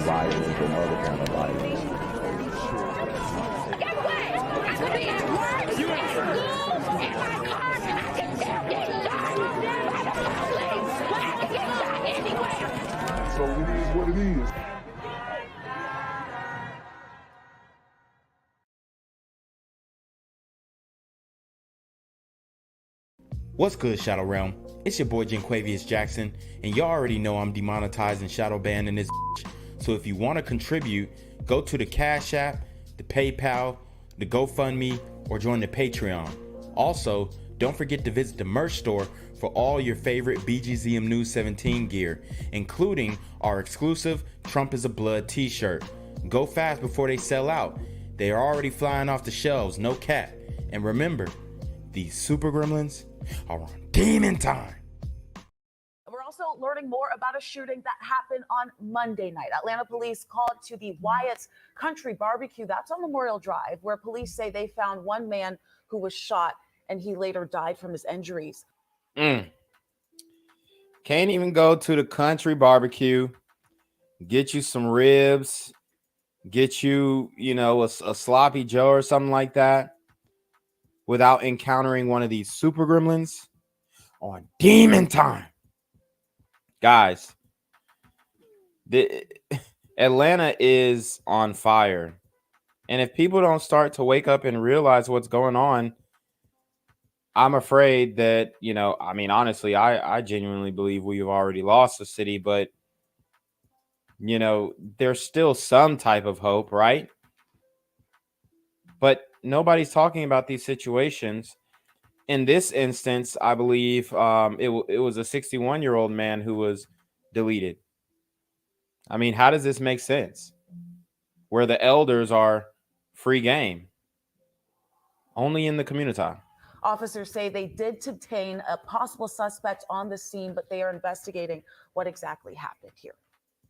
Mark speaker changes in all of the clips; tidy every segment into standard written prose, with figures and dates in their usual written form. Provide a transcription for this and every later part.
Speaker 1: violence and other kind of violence.
Speaker 2: Get away! I could be at work, at school, in my car, and I can still get shot by the police. But I can get shot anywhere.
Speaker 1: So it is what it is.
Speaker 3: What's good, Shadow Realm? It's your boy Jenquavius Jackson, and y'all already know I'm demonetized and shadow banned in this bitch. So if you want to contribute, go to the Cash App, the PayPal, the GoFundMe, or join the Patreon. Also, don't forget to visit the merch store for all your favorite BGZM News 17 gear, including our exclusive Trump is a Blood t-shirt. Go fast before they sell out. They are already flying off the shelves, no cap. And remember, these super gremlins are on demon time.
Speaker 4: We're also learning more about a shooting that happened on Monday night. Atlanta police called to the Wyatt's Country Barbecue. That's on Memorial Drive, where police say they found one man who was shot and he later died from his injuries.
Speaker 3: Can't even go to the Country Barbecue, get you some ribs, get you, a sloppy Joe or something like that, without encountering one of these super gremlins on demon time. Guys, Atlanta is on fire. And if people don't start to wake up and realize what's going on, I'm afraid that, honestly, I genuinely believe we've already lost the city, but, there's still some type of hope, right? But nobody's talking about these situations. In this instance, I believe it was a 61-year-old man who was deleted. I mean, how does this make sense? Where the elders are free game. Only in the community.
Speaker 4: Officers say they did detain a possible suspect on the scene, but they are investigating what exactly happened here.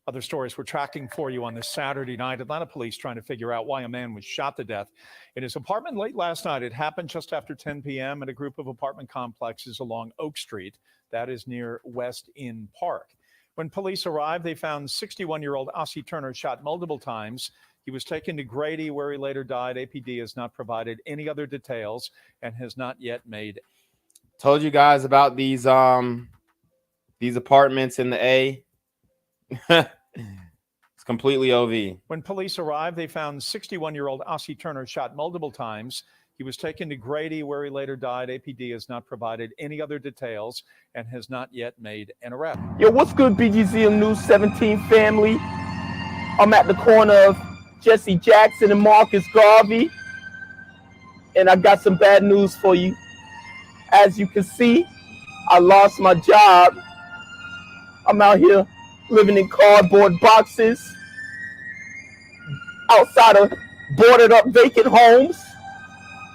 Speaker 5: Other stories we're tracking for you on this Saturday night. Atlanta police trying to figure out why a man was shot to death in his apartment late last night. It happened just after 10 p.m. at a group of apartment complexes along Oak Street. That is near West Inn Park. When police arrived, they found 61-year-old Odysse Turner shot multiple times. He was taken to Grady, where he later died. APD has not provided any other details and has not yet made.
Speaker 3: Told you guys about these apartments in the A. It's completely OV.
Speaker 5: When police arrived, they found 61-year-old Odysse Turner shot multiple times. He was taken to Grady, where he later died. APD has not provided any other details and has not yet made an arrest.
Speaker 6: Yo, what's good, BGZM News 17 family? I'm at the corner of Jesse Jackson and Marcus Garvey, and I got some bad news for you. As you can see, I lost my job. I'm out here living in cardboard boxes outside of boarded up vacant homes.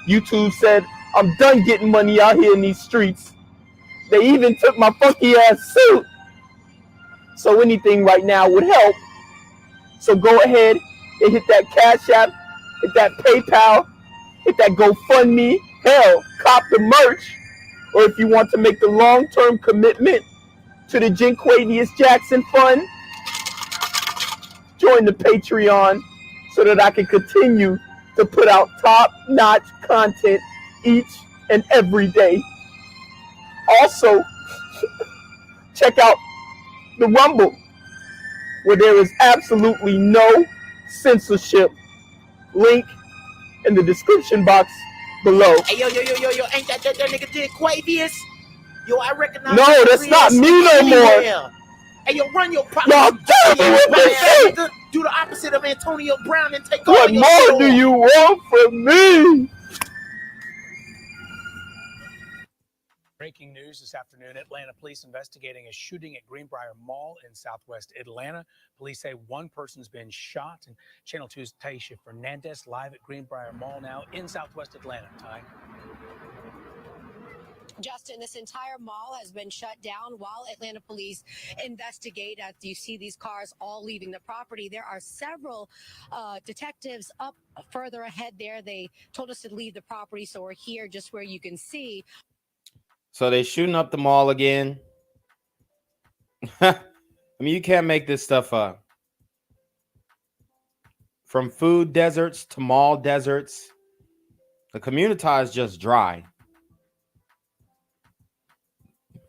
Speaker 6: YouTube said I'm done getting money out here in these streets. They even took my funky ass suit. So anything right now would help. So go ahead and hit that Cash App, hit that PayPal, hit that GoFundMe. Hell, cop the merch. Or if you want to make the long-term commitment to the Jenquavius Jackson Fund, join the Patreon so that I can continue to put out top-notch content each and every day. Also, check out the Rumble, where there is absolutely no censorship. Link in the description box below.
Speaker 7: Hey, yo, ain't that nigga Jenquavius? Yo, I recognize.
Speaker 6: No, that's not me no more.
Speaker 7: Hey, yo, run your
Speaker 6: Y'all tell me what this shit.
Speaker 7: Do the opposite of Antonio Brown and take
Speaker 6: What
Speaker 7: all your
Speaker 6: more do you want from me?
Speaker 8: Breaking news this afternoon, Atlanta police investigating a shooting at Greenbrier Mall in southwest Atlanta. Police say one person's been shot. And Channel 2's Taisha Fernandez live at Greenbrier Mall now in southwest Atlanta. Ty?
Speaker 9: Justin, this entire mall has been shut down while Atlanta police investigate. As you see these cars all leaving the property, there are several detectives up further ahead there. They told us to leave the property, so we're here just where you can see.
Speaker 3: So they shooting up the mall again. I mean, you can't make this stuff up. From food deserts to mall deserts, the community is just dry.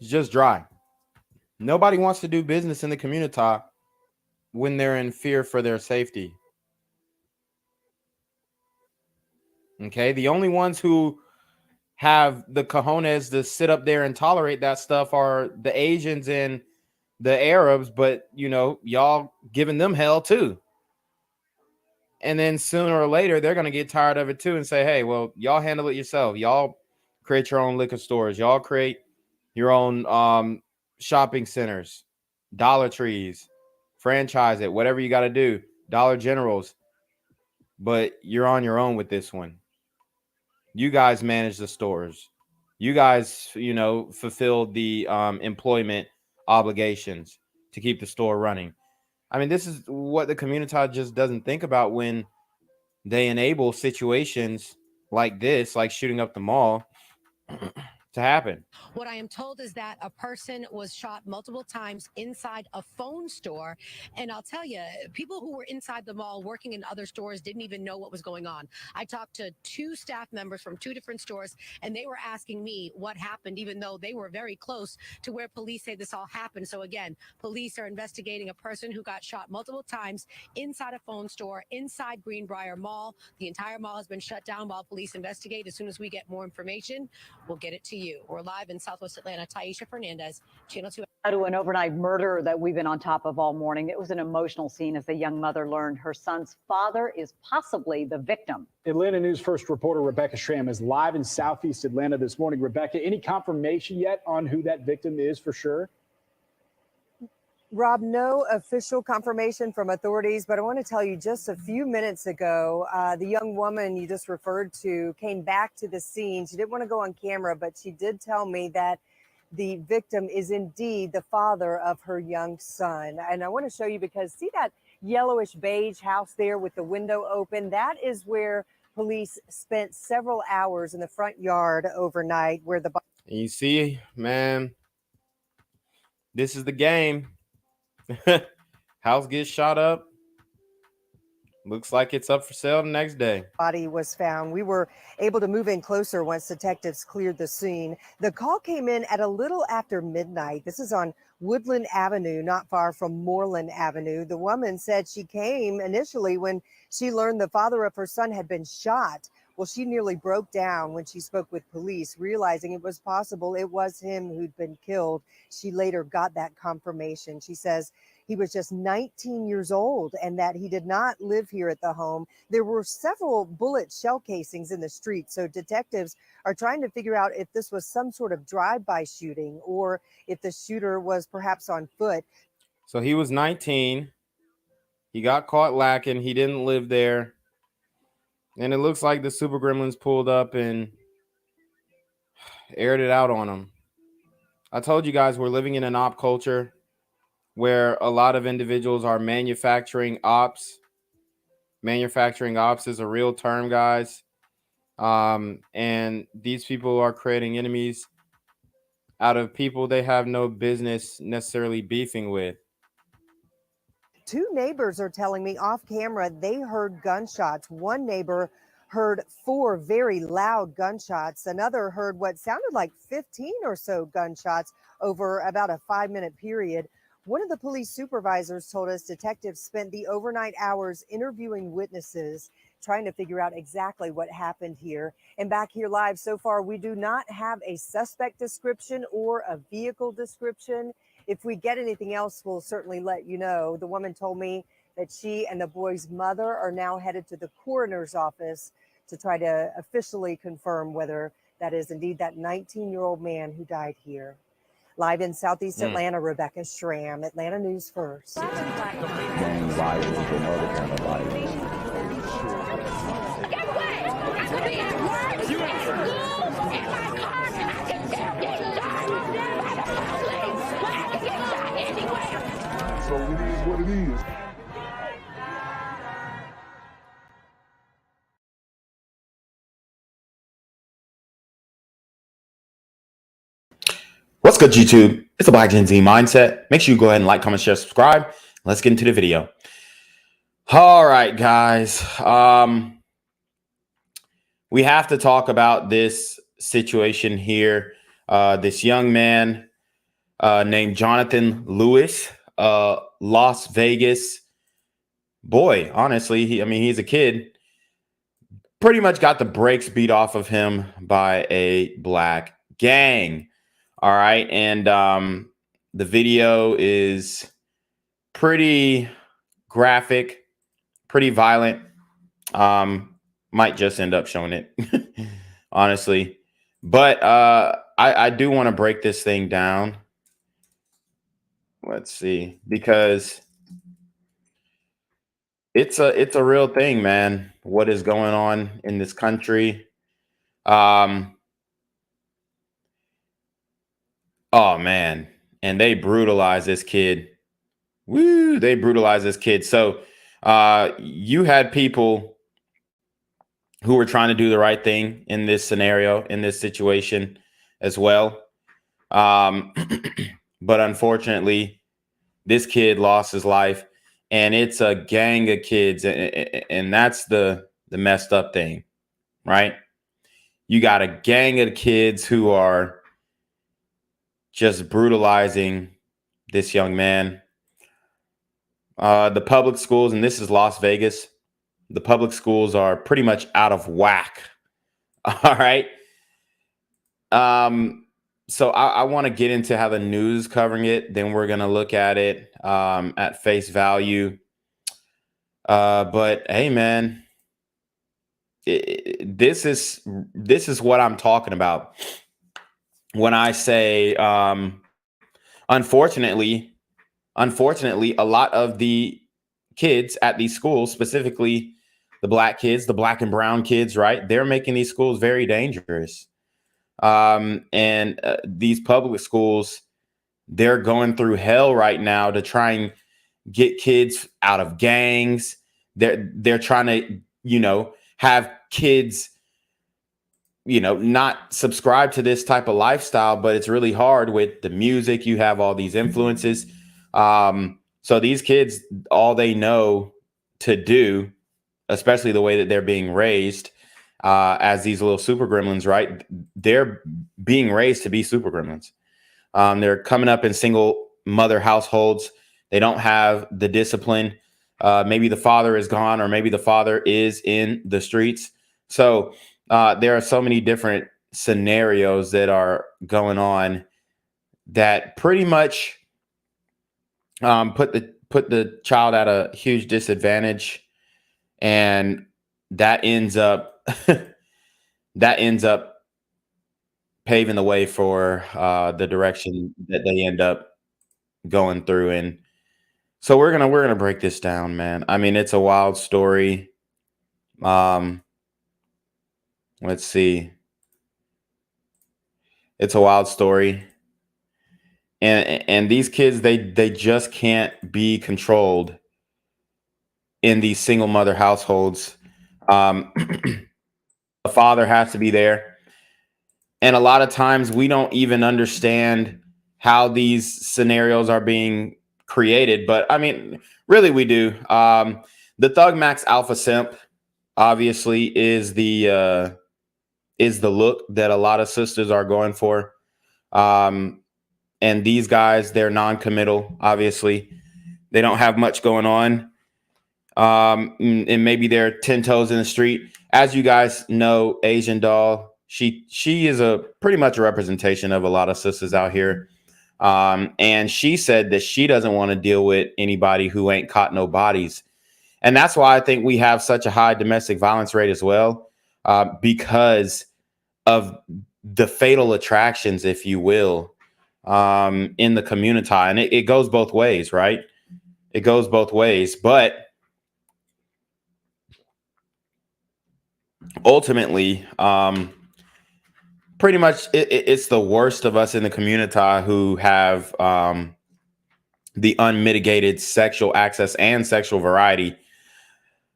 Speaker 3: It's just dry. Nobody wants to do business in the community when they're in fear for their safety. Okay, the only ones who have the cojones to sit up there and tolerate that stuff are the Asians and the Arabs, but you know, y'all giving them hell too. And then sooner or later, they're going to get tired of it too and say, hey, well, y'all handle it yourself. Y'all create your own liquor stores. Y'all create your own shopping centers, Dollar Trees, franchise it, whatever you got to do, Dollar Generals. But you're on your own with this one. You guys manage the stores. You guys, you know, fulfill the employment obligations to keep the store running. I mean, this is what the community just doesn't think about when they enable situations like this, like shooting up the mall, to happen.
Speaker 9: What I am told is that a person was shot multiple times inside a phone store. And I'll tell you, people who were inside the mall working in other stores didn't even know what was going on. I talked to 2 staff members from 2 different stores, and they were asking me what happened, even though they were very close to where police say this all happened. So again, police are investigating a person who got shot multiple times inside a phone store, inside Greenbrier Mall. The entire mall has been shut down while police investigate. As soon as we get more information, we'll get it to you. We're live in Southwest Atlanta. Taisha Fernandez, Channel 2.
Speaker 10: To an overnight murder that we've been on top of all morning. It was an emotional scene as the young mother learned her son's father is possibly the victim.
Speaker 11: Atlanta News First reporter Rebecca Schramm is live in Southeast Atlanta this morning. Rebecca, any confirmation yet on who that victim is for sure?
Speaker 12: Rob, no official confirmation from authorities, but I want to tell you just a few minutes ago, the young woman you just referred to came back to the scene. She didn't want to go on camera, but she did tell me that the victim is indeed the father of her young son. And I want to show you because see that yellowish beige house there with the window open? That is where police spent several hours in the front yard overnight where the...
Speaker 3: And you see, man, this is the game. House gets shot up. Looks like it's up for sale the next day.
Speaker 12: Body was found. We were able to move in closer once detectives cleared the scene. The call came in at a little after midnight. This is on Woodland Avenue, not far from Moreland Avenue. The woman said she came initially when she learned the father of her son had been shot. Well, she nearly broke down when she spoke with police, realizing it was possible it was him who'd been killed. She later got that confirmation. She says he was just 19 years old and that he did not live here at the home. There were several bullet shell casings in the street. So detectives are trying to figure out if this was some sort of drive-by shooting or if the shooter was perhaps on foot.
Speaker 3: So he was 19. He got caught lacking. He didn't live there. And it looks like the Super Gremlins pulled up and aired it out on him. I told you guys we're living in an op culture where a lot of individuals are manufacturing ops. Manufacturing ops is a real term, guys. And these people are creating enemies out of people they have no business necessarily beefing with.
Speaker 12: 2 neighbors are telling me off camera they heard gunshots. One neighbor heard 4 very loud gunshots. Another heard what sounded like 15 or so gunshots over about a 5-minute period. One of the police supervisors told us detectives spent the overnight hours interviewing witnesses, trying to figure out exactly what happened here. And back here live so far, we do not have a suspect description or a vehicle description. If we get anything else, we'll certainly let you know. The woman told me that she and the boy's mother are now headed to the coroner's office to try to officially confirm whether that is indeed that 19-year-old man who died here. Live in Southeast Atlanta, Rebecca Schramm, Atlanta News First.
Speaker 1: Gang violence and other kind of violence.
Speaker 2: Get away! I could be at work, at school, in my car, and I can still get shot by the police. But I can get shot anywhere.
Speaker 1: So it is what it is.
Speaker 3: What's good, YouTube? It's the Black Gen Z Mindset. Make sure you go ahead and like, comment, share, subscribe. Let's get into the video. All right, guys. We have to talk about this situation here. This young man named Jonathan Lewis, Las Vegas boy. Honestly, he's a kid. Pretty much got the brakes beat off of him by a black gang. All right, and the video is pretty graphic, pretty violent. Might just end up showing it, honestly. But I do want to break this thing down. Let's see, because it's a real thing, man. What is going on in this country? Oh man, and they brutalize this kid. Woo, they brutalize this kid. So you had people who were trying to do the right thing in this scenario, in this situation as well. But unfortunately, this kid lost his life, and it's a gang of kids. And that's the messed up thing, right? You got a gang of kids who are just brutalizing this young man. The public schools, and this is Las Vegas, the public schools are pretty much out of whack. All right. So I want to get into how the news is covering it. Then we're going to look at it at face value. But hey, man, this is what I'm talking about when I say, unfortunately, a lot of the kids at these schools, specifically the black kids, the black and brown kids, right? They're making these schools very dangerous. And these public schools, they're going through hell right now to try and get kids out of gangs. They're trying to, have kids, not subscribe to this type of lifestyle, but it's really hard with the music. You have all these influences. So these kids, all they know to do, especially the way that they're being raised, as these little super gremlins, right? They're being raised to be super gremlins. They're coming up in single mother households. They don't have the discipline. Maybe the father is gone, or maybe the father is in the streets. So there are so many different scenarios that are going on that pretty much put the child at a huge disadvantage, and that ends up paving the way for the direction that they end up going through. And so we're gonna break this down, man. I mean, it's a wild story. Let's see. It's a wild story. And these kids, they just can't be controlled in these single mother households. The father has to be there. And a lot of times we don't even understand how these scenarios are being created. But I mean, really, we do. The Thug Max Alpha Simp obviously is the look that a lot of sisters are going for. And these guys, they're non-committal, obviously. They don't have much going on. And maybe they're 10 toes in the street. As you guys know, Asian Doll, she is pretty much a representation of a lot of sisters out here. And she said that she doesn't want to deal with anybody who ain't caught no bodies. And that's why I think we have such a high domestic violence rate as well, because of the fatal attractions, if you will, in the community. And it goes both ways, right? It goes both ways. But ultimately, pretty much it's the worst of us in the community who have the unmitigated sexual access and sexual variety.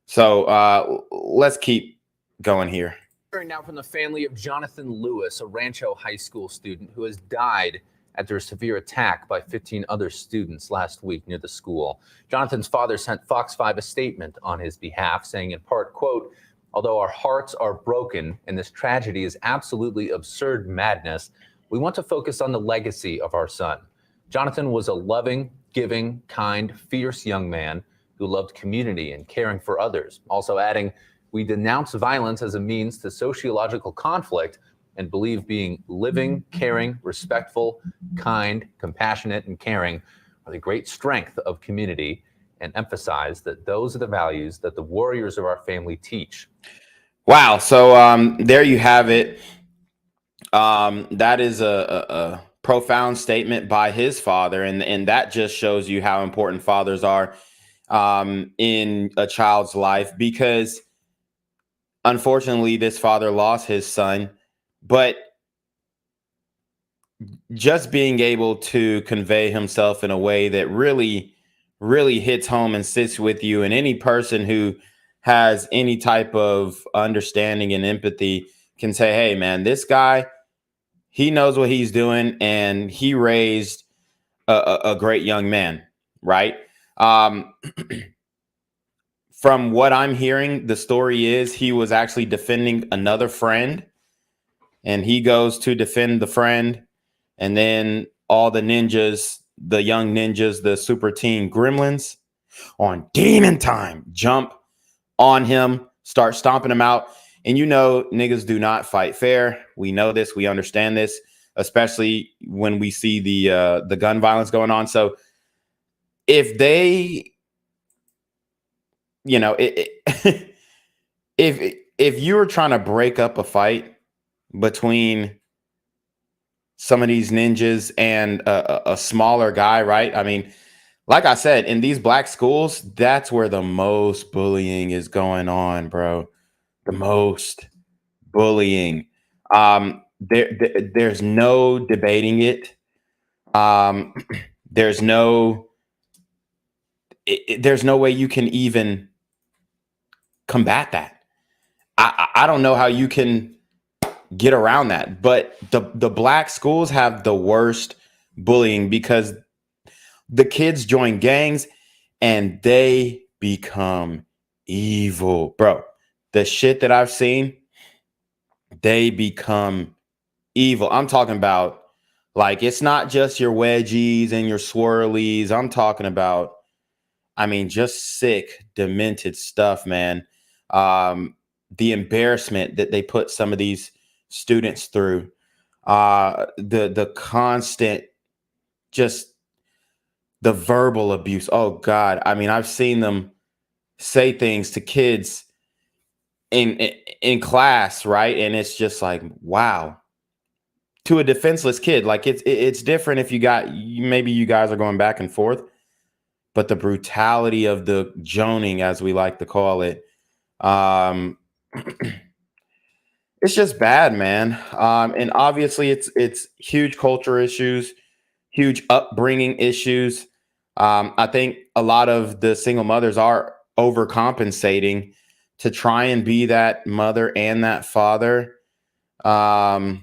Speaker 3: So let's keep going here.
Speaker 13: Now from the family of Jonathan Lewis, a Rancho high school student who has died after a severe attack by 15 other students last week near the school. Jonathan's father sent Fox 5 a statement on his behalf, saying in part, quote, "Although our hearts are broken and this tragedy is absolutely absurd madness, we want to focus on the legacy of our son. Jonathan was a loving, giving, kind, fierce young man who loved community and caring for others." Also adding, "We denounce violence as a means to sociological conflict and believe being living, caring, respectful, kind, compassionate, and caring are the great strength of community, and emphasize that those are the values that the warriors of our family teach."
Speaker 3: Wow. So there you have it. That is a profound statement by his father, and that just shows you how important fathers are in a child's life, because unfortunately this father lost his son, but just being able to convey himself in a way that really hits home and sits with you, and any person who has any type of understanding and empathy can say, hey man, this guy, he knows what he's doing, and he raised a great young man, right? From what I'm hearing, the story is he was actually defending another friend, and he goes to defend the friend, and then all the ninjas, the young ninjas, the super teen gremlins on demon time, jump on him, start stomping him out. And you know, niggas do not fight fair. We know this. We understand this, especially when we see the gun violence going on. So if they, you know, if you were trying to break up a fight between some of these ninjas and a smaller guy, right? I mean, like I said, in these black schools, that's where the most bullying is going on, bro. The most bullying. There's no debating it. There's no way you can even combat that. I don't know how you can get around that, but the black schools have the worst bullying, because the kids join gangs and they become evil, bro. The shit that I've seen, they become evil. I'm talking about, like, it's not just your wedgies and your swirlies. I'm talking about, I mean, just sick, demented stuff, man. The embarrassment that they put some of these students through, the constant, just the verbal abuse. Oh God. I mean, I've seen them say things to kids in class, right? And it's just like, wow. To a defenseless kid, like it's different if maybe you guys are going back and forth, but the brutality of the joning, as we like to call it, it's just bad, man. And obviously it's huge culture issues, huge upbringing issues. I think a lot of the single mothers are overcompensating to try and be that mother and that father. But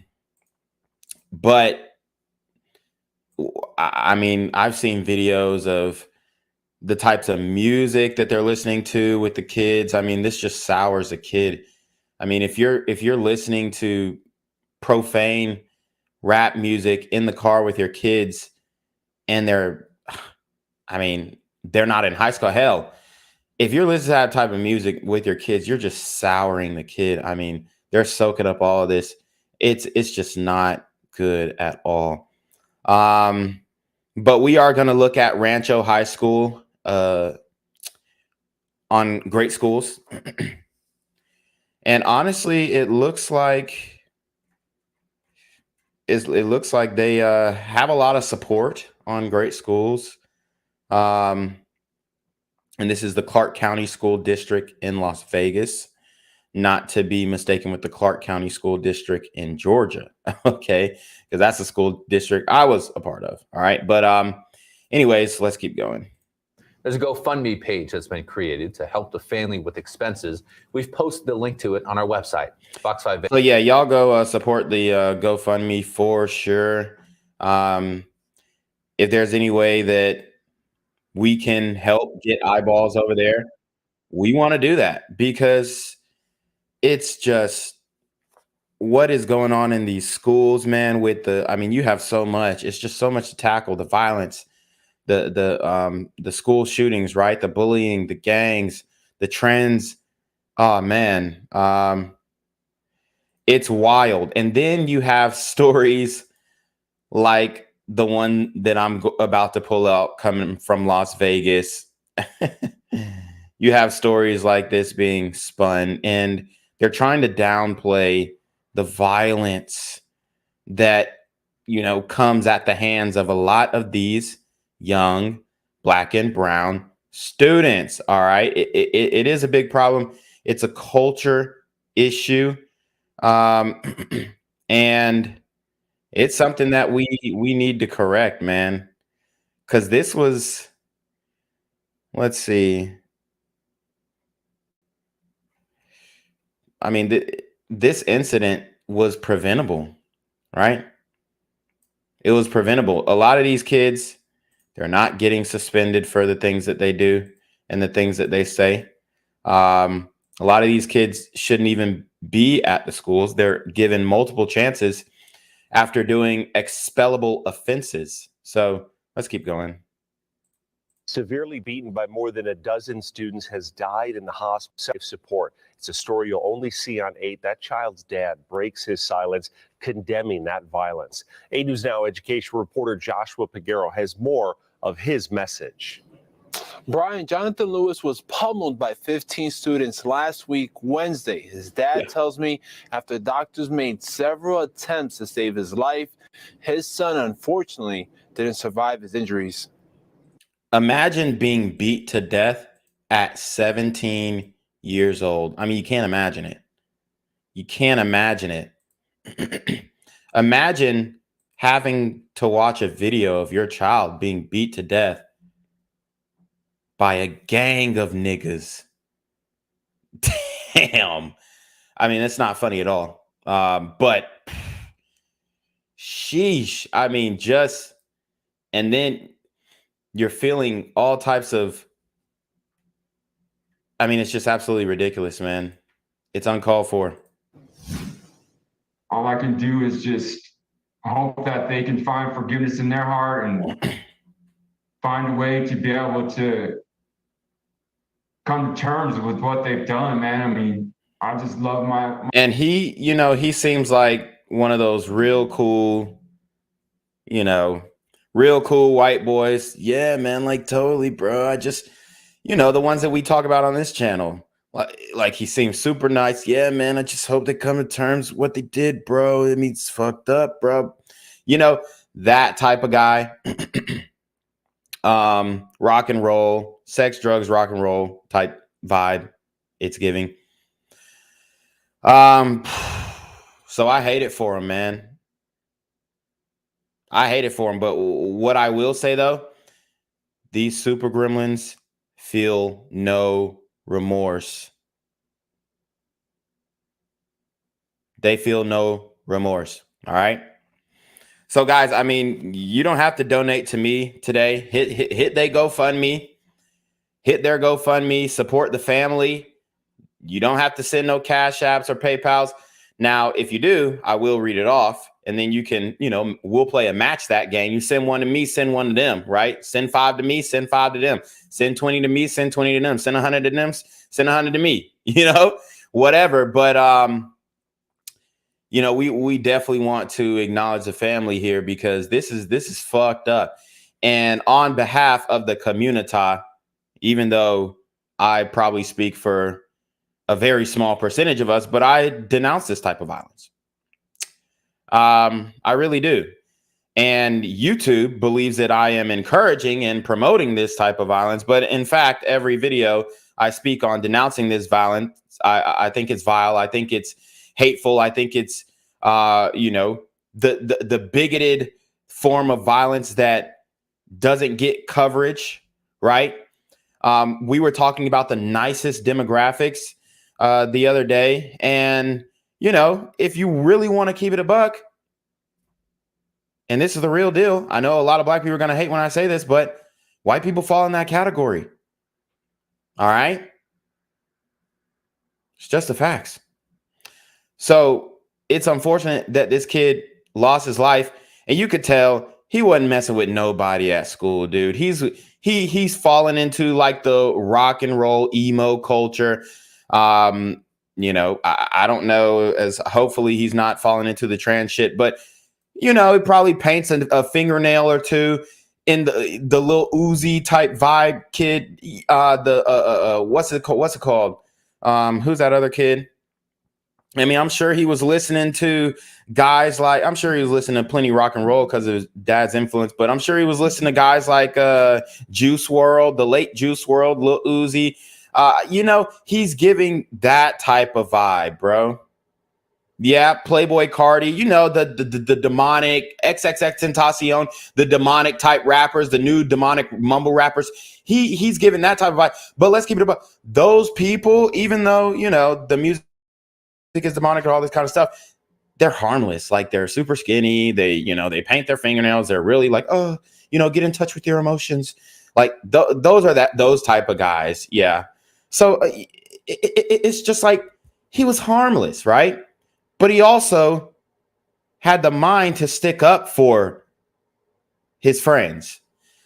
Speaker 3: I mean, I've seen videos of the types of music that they're listening to with the kids. I mean, this just sours a kid. I mean, if you're listening to profane rap music in the car with your kids, and they're not in high school. Hell, if you're listening to that type of music with your kids, you're just souring the kid. I mean, they're soaking up all of this. It's just not good at all. But we are going to look at Rancho High School on Great Schools. And honestly, it looks like they have a lot of support on Great Schools. And this is the Clark County School District in Las Vegas, not to be mistaken with the Clark County School District in Georgia. Okay, because that's the school district I was a part of. All right, but anyways, let's keep going.
Speaker 13: There's a GoFundMe page that's been created to help the family with expenses. We've posted the link to it on our website, Fox 5.
Speaker 3: So yeah, y'all go support the GoFundMe for sure. if there's any way that we can help get eyeballs over there, we want to do that, because it's just what is going on in these schools, man, with I mean, you have so much. It's just so much to tackle: the violence, the school shootings, right? The bullying, the gangs, the trends. Oh man. It's wild. And then you have stories like the one that I'm about to pull out coming from Las Vegas. You have stories like this being spun, and they're trying to downplay the violence that, comes at the hands of a lot of these young Black and brown students. All right. It is a big problem. It's a culture issue. And it's something that we need to correct, man. Because this was, let's see. I mean, this incident was preventable, right? It was preventable. A lot of these kids, they're not getting suspended for the things that they do and the things that they say. A lot of these kids shouldn't even be at the schools. They're given multiple chances after doing expellable offenses. So let's keep going.
Speaker 14: Severely beaten by more than a dozen students, has died in the hospital. Support. It's a story you'll only see on 8. That child's dad breaks his silence, condemning that violence. 8 News Now education reporter Joshua Peguero has more of his message.
Speaker 15: Brian, Jonathan Lewis was pummeled by 15 students last week, Wednesday. His dad tells me after doctors made several attempts to save his life, his son unfortunately didn't survive his injuries.
Speaker 3: Imagine being beat to death at 17 years old. I mean, you can't imagine it. You can't imagine it. Imagine having to watch a video of your child being beat to death by a gang of niggas. Damn. I mean, it's not funny at all. But sheesh. I mean, and then you're feeling all types of, I mean, it's just absolutely ridiculous, man. It's uncalled for.
Speaker 16: All I can do is just hope that they can find forgiveness in their heart and find a way to be able to come to terms with what they've done, man. I mean, I just love my
Speaker 3: and he seems like one of those real cool, real cool white boys. Yeah, man, like totally, bro. I just, the ones that we talk about on this channel. Like he seems super nice. Yeah, man, I just hope they come to terms with what they did, bro. I mean, it's fucked up, bro. That type of guy. Rock and roll, sex, drugs, rock and roll type vibe it's giving. So I hate it for him, man. I hate it for him. But what I will say, though, these super gremlins feel no remorse. They feel no remorse. All right. So, guys, I mean, you don't have to donate to me today. Hit their GoFundMe. Hit their GoFundMe. Support the family. You don't have to send no Cash Apps or PayPals. Now, if you do, I will read it off. And then you can, we'll play a match that game. You send one to me, send one to them, right? Send 5 to me, send 5 to them. Send 20 to me, send 20 to them. Send 100 to them, send 100 to me, whatever. But, we definitely want to acknowledge the family here, because this is fucked up. And on behalf of the community, even though I probably speak for a very small percentage of us, but I denounce this type of violence. I really do. And YouTube believes that I am encouraging and promoting this type of violence. But in fact, every video I speak on denouncing this violence, I think it's vile. I think it's hateful. I think it's, the bigoted form of violence that doesn't get coverage, right? We were talking about the nicest demographics the other day. And, if you really want to keep it a buck, and this is the real deal. I know a lot of black people are going to hate when I say this, but white people fall in that category. All right. It's just the facts. So it's unfortunate that this kid lost his life, and you could tell he wasn't messing with nobody at school, dude. He's fallen into like the rock and roll emo culture. You know, I don't know, as hopefully he's not falling into the trans shit, but you know, he probably paints a fingernail or two in the little Uzi type vibe kid. What's it called? Who's that other kid? I mean, I'm sure he was listening to guys like, I'm sure he was listening to plenty rock and roll because of his dad's influence, but I'm sure he was listening to guys like Juice WRLD, the late Juice WRLD, Lil Uzi. You know, he's giving that type of vibe, bro. Yeah, Playboy Cardi, you know, the demonic XXXTentacion, the demonic type rappers, the new demonic mumble rappers. He's giving that type of vibe. But let's keep it about those people, even though, you know, the music is demonic and all this kind of stuff, they're harmless. Like, they're super skinny. They, you know, they paint their fingernails. They're really like, oh, you know, get in touch with your emotions. Like those type of guys. Yeah. So it's just like, he was harmless, right? But he also had the mind to stick up for his friends.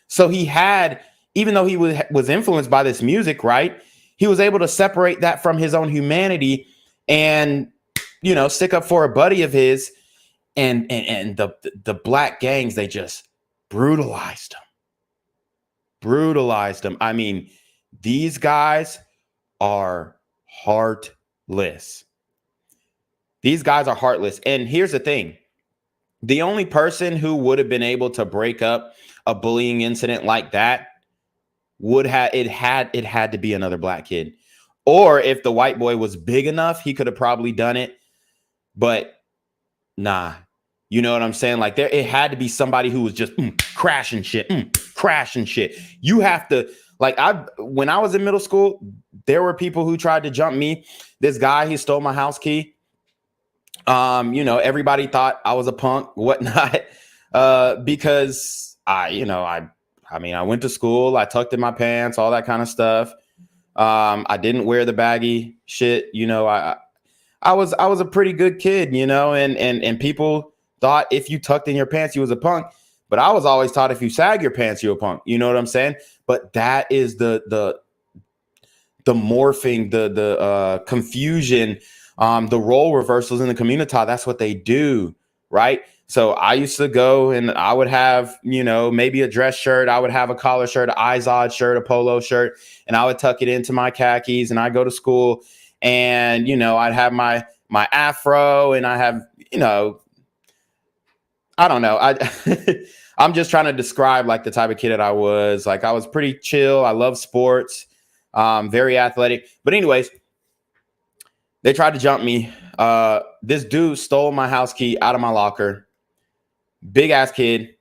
Speaker 3: So he had, even though he was influenced by this music, right? He was able to separate that from his own humanity and, you know, stick up for a buddy of his. And the black gangs, they just brutalized him. I mean, these guys are heartless. These guys are heartless. And here's the thing. The only person who would have been able to break up a bullying incident like that had to be another black kid. Or if the white boy was big enough, he could have probably done it. But nah, you know what I'm saying? Like, it had to be somebody who was just crashing shit. You have to, like, when I was in middle school, there were people who tried to jump me. This guy, he stole my house key. You know, everybody thought I was a punk, whatnot, because I went to school, I tucked in my pants, all that kind of stuff. I didn't wear the baggy shit. You know, I was a pretty good kid, you know, and people thought if you tucked in your pants, you was a punk. But I was always taught if you sag your pants, you're a punk. You know what I'm saying? But that is the morphing, the confusion, the role reversals in the community. That's what they do, right? So I used to go and I would have, you know, maybe a dress shirt. I would have a collar shirt, an Izod shirt, a polo shirt, and I would tuck it into my khakis and I go to school and, you know, I'd have my afro and I have, you know, I don't know. I'm just trying to describe like the type of kid that I was. Like, I was pretty chill. I love sports, very athletic. But anyways, they tried to jump me. This dude stole my house key out of my locker. Big ass kid.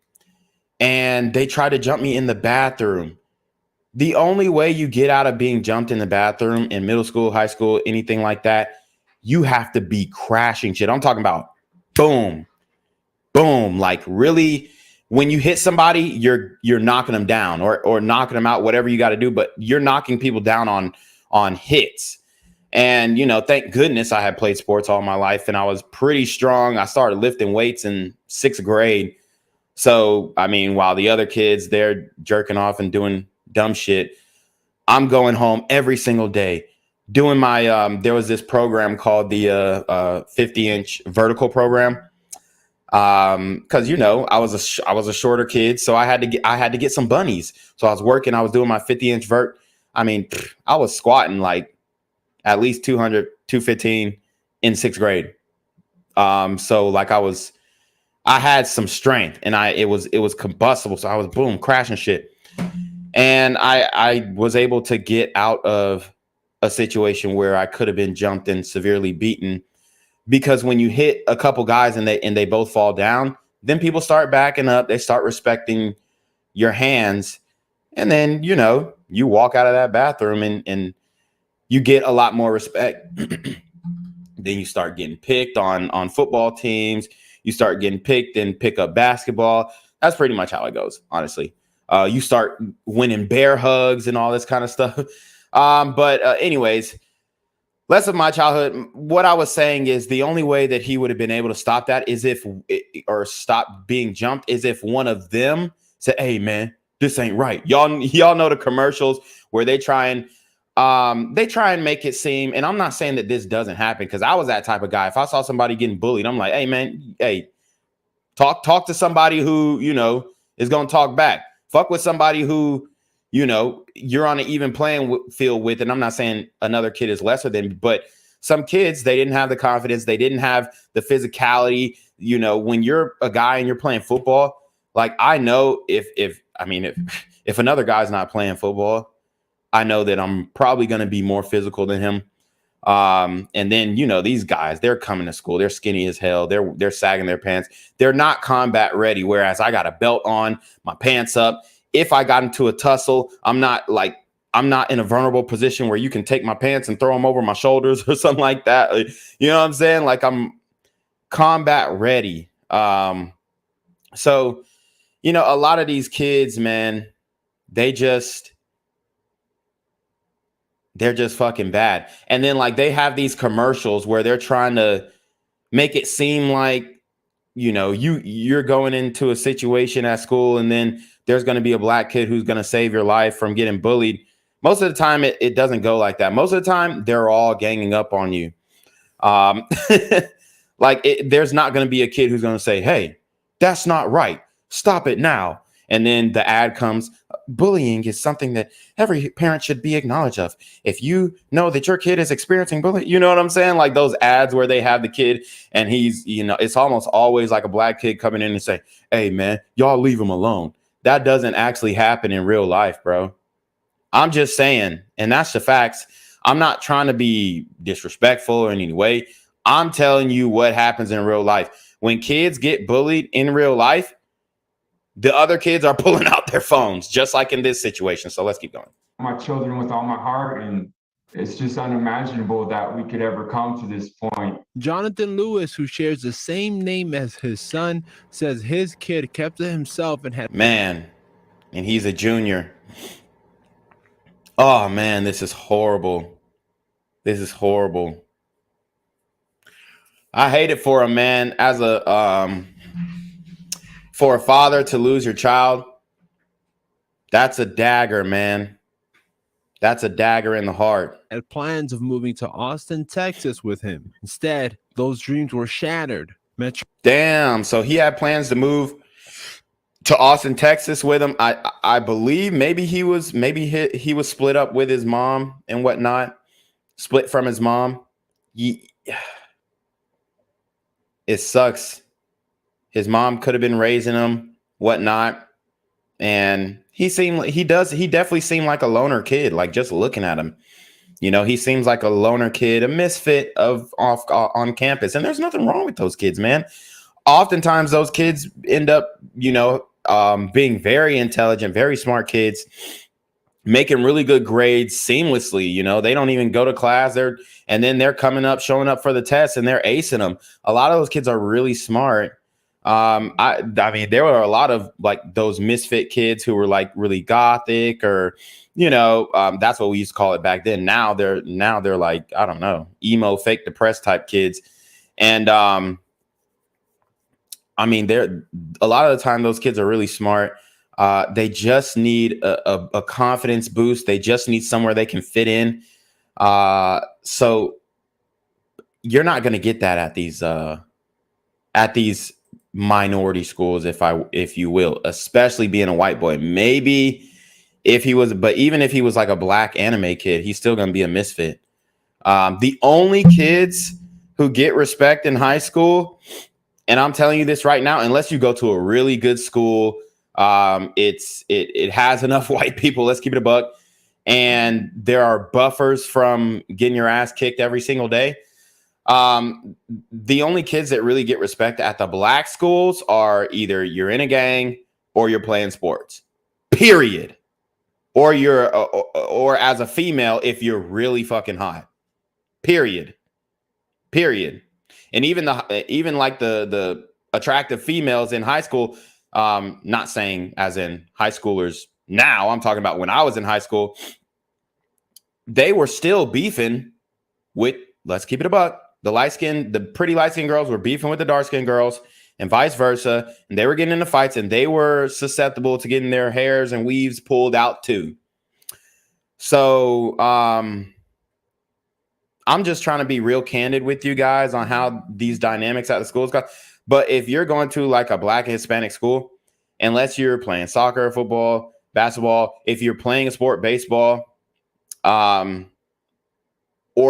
Speaker 3: And they tried to jump me in the bathroom. The only way you get out of being jumped in the bathroom in middle school, high school, anything like that, you have to be crashing shit. I'm talking about boom, boom. Like, really, when you hit somebody, you're knocking them down or knocking them out, whatever you got to do. But you're knocking people down on hits. And, you know, thank goodness I had played sports all my life and I was pretty strong. I started lifting weights in 6th grade. So, I mean, while the other kids, they're jerking off and doing dumb shit, I'm going home every single day doing my, there was this program called the 50-inch vertical program. Cause you know, I was a shorter kid. So I had to get some bunnies. So I was doing my 50-inch vert. I mean, I was squatting like at least 200, 215 in 6th grade. So like I had some strength and it was combustible. So I was boom, crashing shit. And I was able to get out of a situation where I could have been jumped and severely beaten, because when you hit a couple guys and they both fall down, then people start backing up. They start respecting your hands. And then, you know, you walk out of that bathroom and you get a lot more respect. Then you start getting picked on football teams. you start getting picked and pick up basketball. That's pretty much how it goes, honestly. You start winning bear hugs and all this kind of stuff. But anyways, less of my childhood. What I was saying is the only way that he would have been able to stop that is or stop being jumped is if one of them said, "Hey man, this ain't right." Y'all know the commercials where they try and make it seem, and I'm not saying that this doesn't happen because I was that type of guy. If I saw somebody getting bullied, I'm like, "Hey man, hey, talk to somebody who, is going to talk back. Fuck with somebody who, you're on an even playing field with." And I'm not saying another kid is lesser than, but some kids, they didn't have the confidence. They didn't have the physicality. When you're a guy and you're playing football, like I know if another guy's not playing football, I know that I'm probably going to be more physical than him. And then, these guys, they're coming to school. They're skinny as hell. They're sagging their pants. They're not combat ready. Whereas I got a belt on, my pants up. If I got into a tussle, I'm not in a vulnerable position where you can take my pants and throw them over my shoulders or something like that. You know what I'm saying? Like I'm combat ready. So, a lot of these kids, man, they're just fucking bad. And then like they have these commercials where they're trying to make it seem like, you're going into a situation at school and then there's going to be a black kid who's going to save your life from getting bullied. Most of the time it doesn't go like that. Most of the time they're all ganging up on you. There's not going to be a kid who's going to say, "Hey, that's not right. Stop it now." And then the ad comes, "Bullying is something that every parent should be acknowledged of. If you know that your kid is experiencing bullying," you know what I'm saying? Like those ads where they have the kid and he's, it's almost always like a black kid coming in and say, "Hey man, y'all leave him alone." That doesn't actually happen in real life, bro. I'm just saying, and that's the facts. I'm not trying to be disrespectful in any way. I'm telling you what happens in real life. When kids get bullied in real life, the other kids are pulling out their phones, just like in this situation. So let's keep going.
Speaker 16: My children with all my heart, and it's just unimaginable that we could ever come to this point.
Speaker 15: Jonathan Lewis, who shares the same name as his son, says his kid kept to himself and had...
Speaker 3: Man, and he's a junior. Oh, man, this is horrible. This is horrible. I hate it for a man as for a father to lose your child. That's a dagger, man. That's a dagger in the heart.
Speaker 15: Had plans of moving to Austin, Texas with him. Instead, those dreams were shattered.
Speaker 3: Damn. So he had plans to move to Austin, Texas with him. I believe maybe he was split up with his mom and whatnot. Split from his mom. It sucks. His mom could have been raising him, whatnot. And he definitely seemed like a loner kid, like just looking at him. He seems like a loner kid, a misfit on campus. And there's nothing wrong with those kids, man. Oftentimes those kids end up, being very intelligent, very smart kids, making really good grades seamlessly. They don't even go to class. They're coming up, showing up for the test, and they're acing them. A lot of those kids are really smart. I mean, there were a lot of like those misfit kids who were like really gothic or, that's what we used to call it back then. Now they're like, I don't know, emo, fake depressed type kids. And, I mean, a lot of the time those kids are really smart. They just need a confidence boost. They just need somewhere they can fit in. So you're not going to get that at these minority schools, if you will, especially being a white boy. Maybe even if he was like a black anime kid, he's still going to be a misfit. The only kids who get respect in high school, and I'm telling you this right now, unless you go to a really good school, it has enough white people, let's keep it a buck, and there are buffers from getting your ass kicked every single day. The only kids that really get respect at the black schools are either you're in a gang or you're playing sports, period. Or or as a female, if you're really fucking hot, period. And even like the attractive females in high school. Not saying as in high schoolers now. I'm talking about when I was in high school. They were still beefing with, let's keep it a buck, the pretty light-skinned girls were beefing with the dark-skinned girls and vice versa. And they were getting into fights and they were susceptible to getting their hairs and weaves pulled out too. So I'm just trying to be real candid with you guys on how these dynamics at the schools go. But if you're going to like a Black and Hispanic school, unless you're playing soccer, football, basketball, if you're playing a sport, baseball, or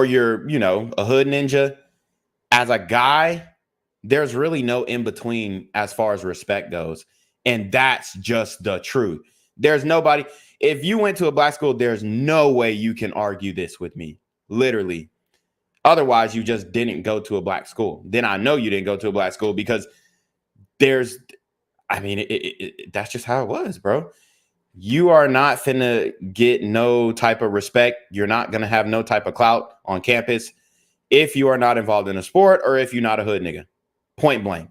Speaker 3: you're, you know, a hood ninja, as a guy, there's really no in between as far as respect goes. And that's just the truth. There's nobody. If you went to a Black school, there's no way you can argue this with me. Literally. Otherwise, you just didn't go to a Black school. Then I know you didn't go to a Black school because that's just how it was, bro. You are not finna get no type of respect. You're not going to have no type of clout on campus if you are not involved in a sport or if you're not a hood nigga. Point blank.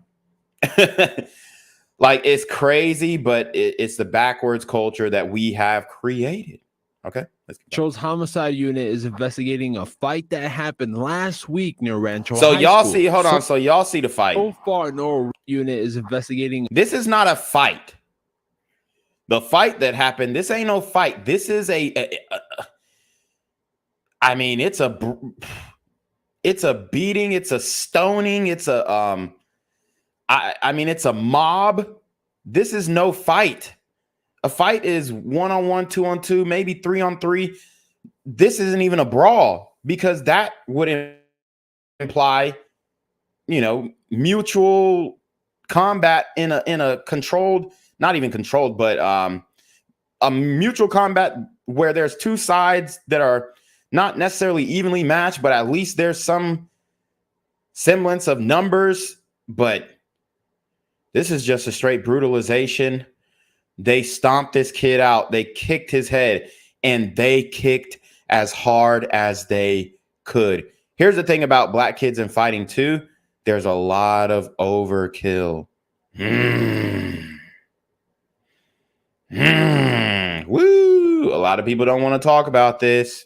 Speaker 3: Like, it's crazy, but it's the backwards culture that we have created. Okay.
Speaker 15: Rancho's homicide unit is investigating a fight that happened last week near Rancho.
Speaker 3: So
Speaker 15: High
Speaker 3: y'all
Speaker 15: School.
Speaker 3: see, hold on. So y'all see the fight.
Speaker 15: So far, no unit is investigating.
Speaker 3: This is not a fight. The fight that happened, this ain't no fight. This is I mean, it's a beating, it's a stoning, it's a I mean, it's a mob. This is no fight. A fight is 1-on-1, 2-on-2, maybe 3-on-3. This isn't even a brawl because that would imply, you know, mutual combat in a controlled, not even controlled, but a mutual combat where there's two sides that are not necessarily evenly matched, but at least there's some semblance of numbers. But this is just a straight brutalization. They stomped this kid out. They kicked his head, and they kicked as hard as they could. Here's the thing about Black kids and fighting too. There's a lot of overkill. Woo! A lot of people don't want to talk about this.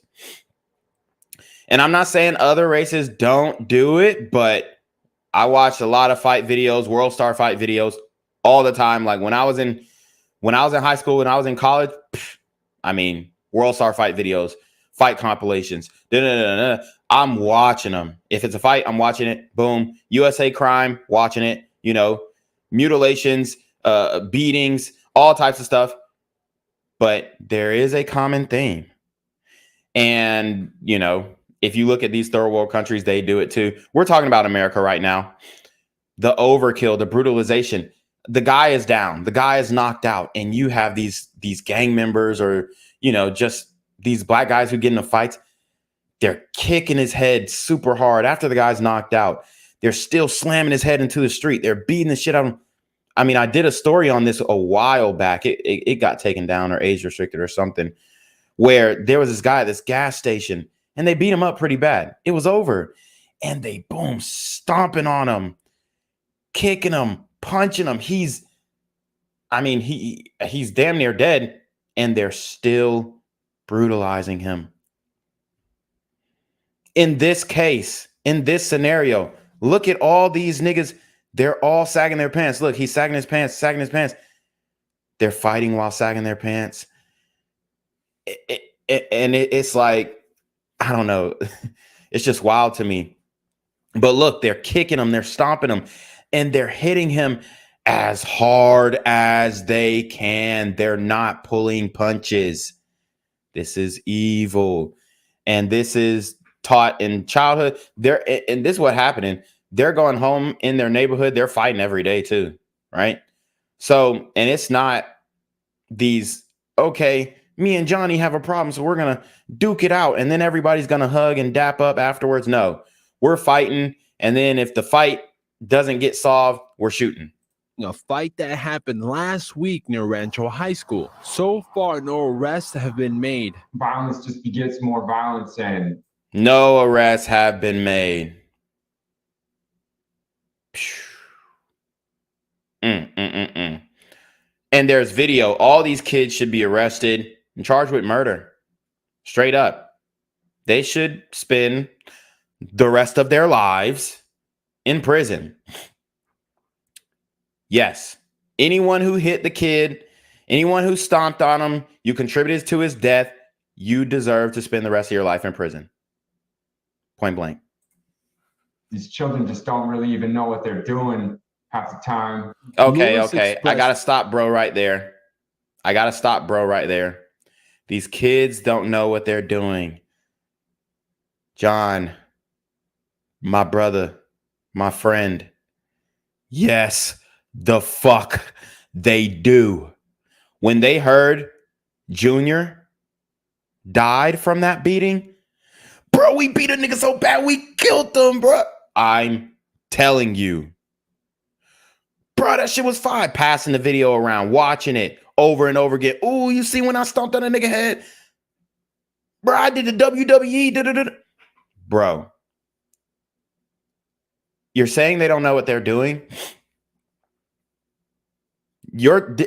Speaker 3: And I'm not saying other races don't do it, but I watched a lot of fight videos, World Star fight videos all the time. Like when I was in high school, when I was in college, I mean, World Star fight videos, fight compilations. I'm watching them. If it's a fight, I'm watching it. Boom. USA Crime, watching it. You know, mutilations, beatings, all types of stuff. But there is a common theme. And, you know, if you look at these third world countries, they do it too. We're talking about America right now. The overkill, the brutalization. The guy is down. The guy is knocked out. And you have these gang members or, you know, just these Black guys who get into fights. They're kicking his head super hard after the guy's knocked out. They're still slamming his head into the street. They're beating the shit out of him. I mean, I did a story on this a while back. It got taken down or age restricted or something, where there was this guy at this gas station and they beat him up pretty bad. It was over. And they, boom, stomping on him, kicking him, punching him. He's damn near dead. And they're still brutalizing him. In this case, in this scenario, look at all these niggas. They're all sagging their pants. Look, he's sagging his pants, sagging his pants. They're fighting while sagging their pants. It's like, I don't know. It's just wild to me. But look, they're kicking him, they're stomping him, and they're hitting him as hard as they can. They're not pulling punches. This is evil. And this is taught in childhood. And this is what happening. They're going home in their neighborhood. They're fighting every day too, right? So, and it's not these, okay, me and Johnny have a problem, so we're going to duke it out, and then everybody's going to hug and dap up afterwards. No, we're fighting, and then if the fight doesn't get solved, we're shooting.
Speaker 15: A fight that happened last week near Rancho High School. So far, no arrests have been made.
Speaker 16: Violence just begets more violence, and
Speaker 3: no arrests have been made. And there's video. All these kids should be arrested and charged with murder. Straight up. They should spend the rest of their lives in prison. Yes. Anyone who hit the kid, anyone who stomped on him, you contributed to his death, you deserve to spend the rest of your life in prison. Point blank.
Speaker 16: These children just don't really even know what they're doing half the time.
Speaker 3: Okay. I got to stop, bro, right there. These kids don't know what they're doing. John, my brother, my friend. Yes, the fuck they do. When they heard Junior died from that beating, bro, we beat a nigga so bad we killed them, bro. I'm telling you. Bro, that shit was fine. Passing the video around, watching it over and over again. Ooh, you see when I stomped on a nigga head? Bro, I did the WWE. Bro, you're saying they don't know what they're doing? Here's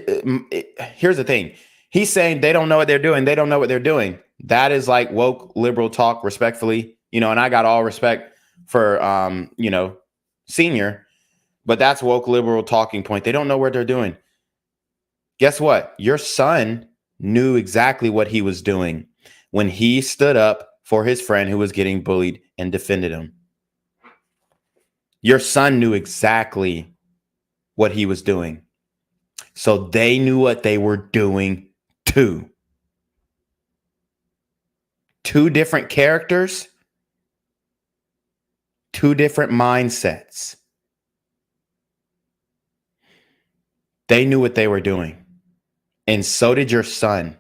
Speaker 3: the thing. He's saying they don't know what they're doing. They don't know what they're doing. That is like woke liberal talk, respectfully. And I got all respect for, Senior. But that's woke liberal talking point. They don't know what they're doing. Guess what? Your son knew exactly what he was doing when he stood up for his friend who was getting bullied and defended him. Your son knew exactly what he was doing. So they knew what they were doing too. Two different characters, two different mindsets. They knew what they were doing. And so did your son.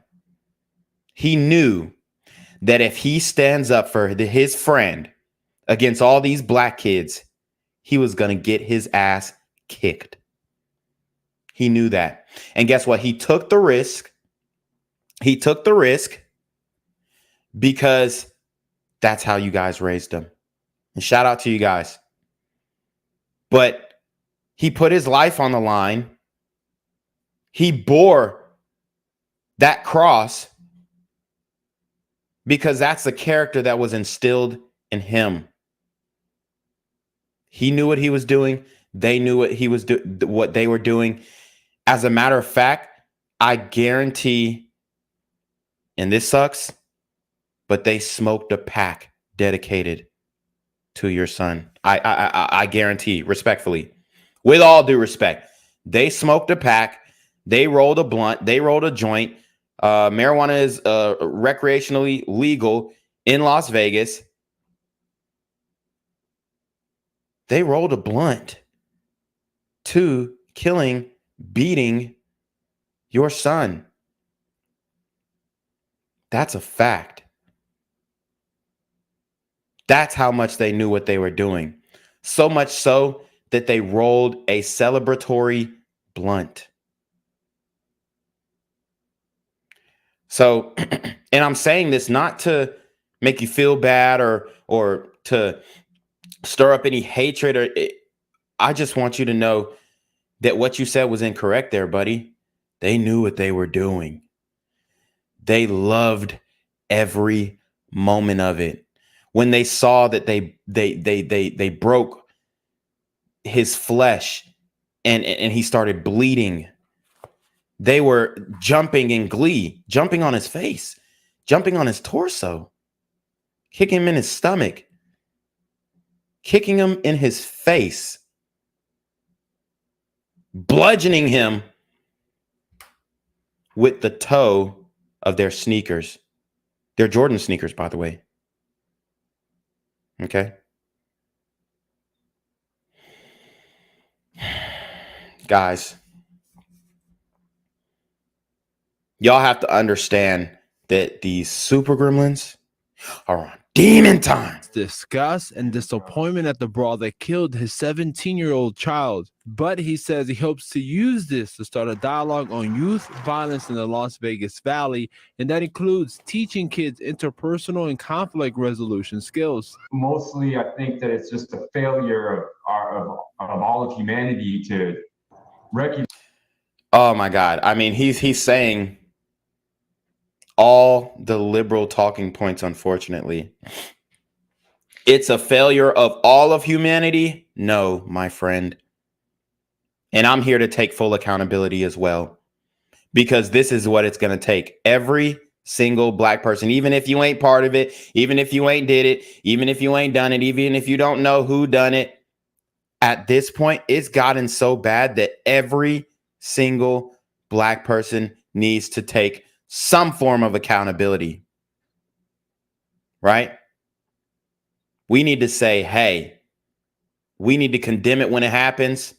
Speaker 3: He knew that if he stands up for his friend against all these black kids, he was going to get his ass kicked. He knew that. And guess what? He took the risk. He took the risk because that's how you guys raised him. And shout out to you guys. But he put his life on the line. He bore that cross because that's the character that was instilled in him. He knew what he was doing. They knew what they were doing. As a matter of fact, I guarantee, and this sucks, but they smoked a pack dedicated to your son. I guarantee, respectfully, with all due respect, they smoked a pack. They rolled a blunt. They rolled a joint. Marijuana is recreationally legal in Las Vegas. They rolled a blunt to killing, beating your son. That's a fact. That's how much they knew what they were doing. So much so that they rolled a celebratory blunt. So, and I'm saying this not to make you feel bad or to stir up any hatred. I just want you to know that what you said was incorrect there, buddy. They knew what they were doing. They loved every moment of it. When they saw that they broke his flesh and he started bleeding, they were jumping in glee, jumping on his face, jumping on his torso, kicking him in his stomach, kicking him in his face, bludgeoning him with the toe of their sneakers. They're Jordan sneakers, by the way. Okay. Guys, y'all have to understand that these super gremlins are on demon time.
Speaker 15: Disgust and disappointment at the brawl that killed his 17-year-old child. But he says he hopes to use this to start a dialogue on youth violence in the Las Vegas Valley, and that includes teaching kids interpersonal and conflict resolution skills.
Speaker 16: Mostly, I think that it's just a failure of all of humanity to
Speaker 3: Oh my God. I mean, he's saying all the liberal talking points, unfortunately. It's a failure of all of humanity? No, my friend. And I'm here to take full accountability as well, because this is what it's going to take. Every single black person, even if you ain't part of it, even if you ain't did it, even if you ain't done it, even if you don't know who done it, at this point, it's gotten so bad that every single black person needs to take some form of accountability, right? We need to say, hey, we need to condemn it when it happens.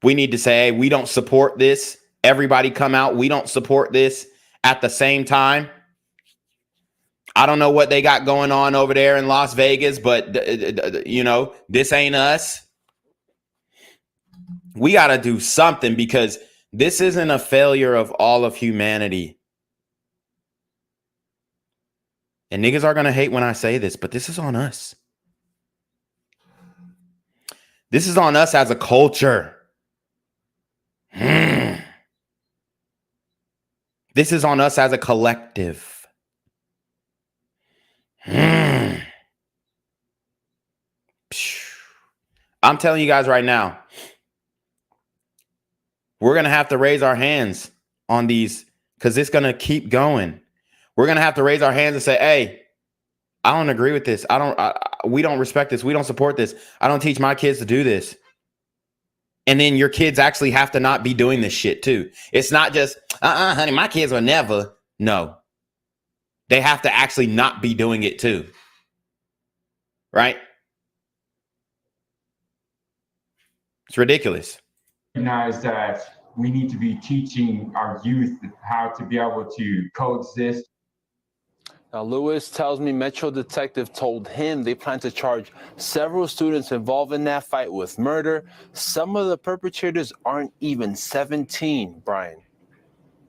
Speaker 3: We need to say, hey, we don't support this. Everybody come out. We don't support this. At the same time, I don't know what they got going on over there in Las Vegas, but, you know, this ain't us. We got to do something, because this isn't a failure of all of humanity. And niggas are going to hate when I say this, but this is on us. This is on us as a culture. This is on us as a collective. I'm telling you guys right now, we're going to have to raise our hands on these, because it's going to keep going. We're going to have to raise our hands and say, hey, I don't agree with this. We don't respect this. We don't support this. I don't teach my kids to do this. And then your kids actually have to not be doing this shit too. It's not just, honey, my kids will never. No, they have to actually not be doing it too. Right? It's ridiculous.
Speaker 16: Recognize that we need to be teaching our youth how to be able to coexist.
Speaker 15: Now, Lewis tells me Metro Detective told him they plan to charge several students involved in that fight with murder. Some of the perpetrators aren't even 17, Brian.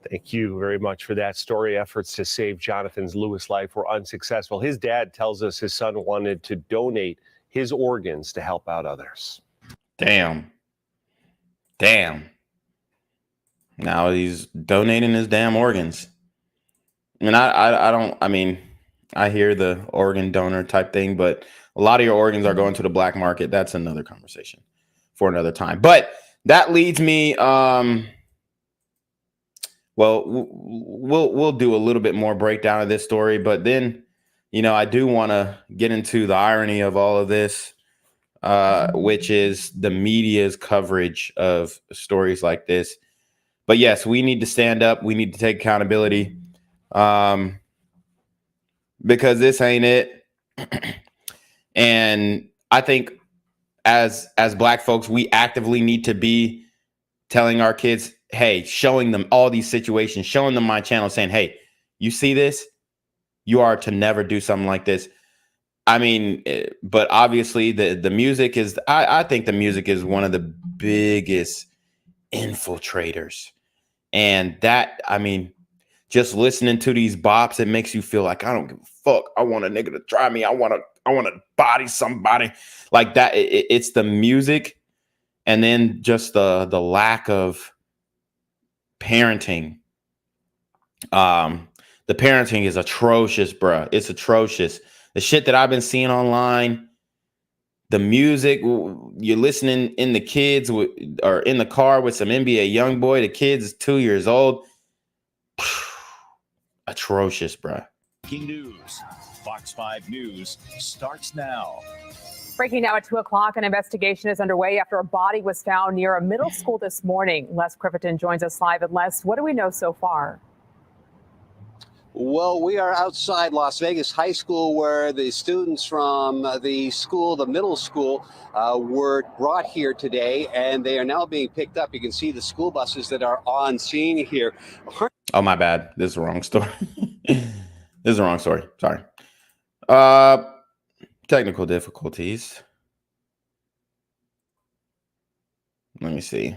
Speaker 14: Thank you very much for that story. Efforts to save Jonathan's Lewis life were unsuccessful. His dad tells us his son wanted to donate his organs to help out others.
Speaker 3: Damn. Now he's donating his damn organs. And I hear the organ donor type thing, but a lot of your organs are going to the black market. That's another conversation for another time. But that leads me, well, we'll do a little bit more breakdown of this story, but then, you know, I do want to get into the irony of all of this, which is the media's coverage of stories like this. But yes, we need to stand up. We need to take accountability. Because this ain't it. And I think as black folks, we actively need to be telling our kids, hey, showing them all these situations, showing them my channel, saying, hey, you see this? You are to never do something like this. I mean, but obviously the music is, I think the music is one of the biggest infiltrators. And that, I mean, just listening to these bops, it makes you feel like I don't give a fuck. I want a nigga to try me. I want to body somebody like that. It's the music, and then just the lack of parenting. The parenting is atrocious, bruh. It's atrocious. The shit that I've been seeing online, the music, you're listening in the kids or in the car with some NBA YoungBoy. The kid's 2 years old. Atrocious, bro.
Speaker 17: Breaking news. Fox 5 News starts now.
Speaker 18: Breaking now at 2 o'clock, an investigation is underway after a body was found near a middle school this morning. Les Criverton joins us live. And Les, what do we know so far?
Speaker 19: Well, we are outside Las Vegas High School, where the students from the middle school, were brought here today, and they are now being picked up. You can see the school buses that are on scene here.
Speaker 3: Oh, my bad. This is the wrong story. This is the wrong story. Sorry. Technical difficulties. Let me see.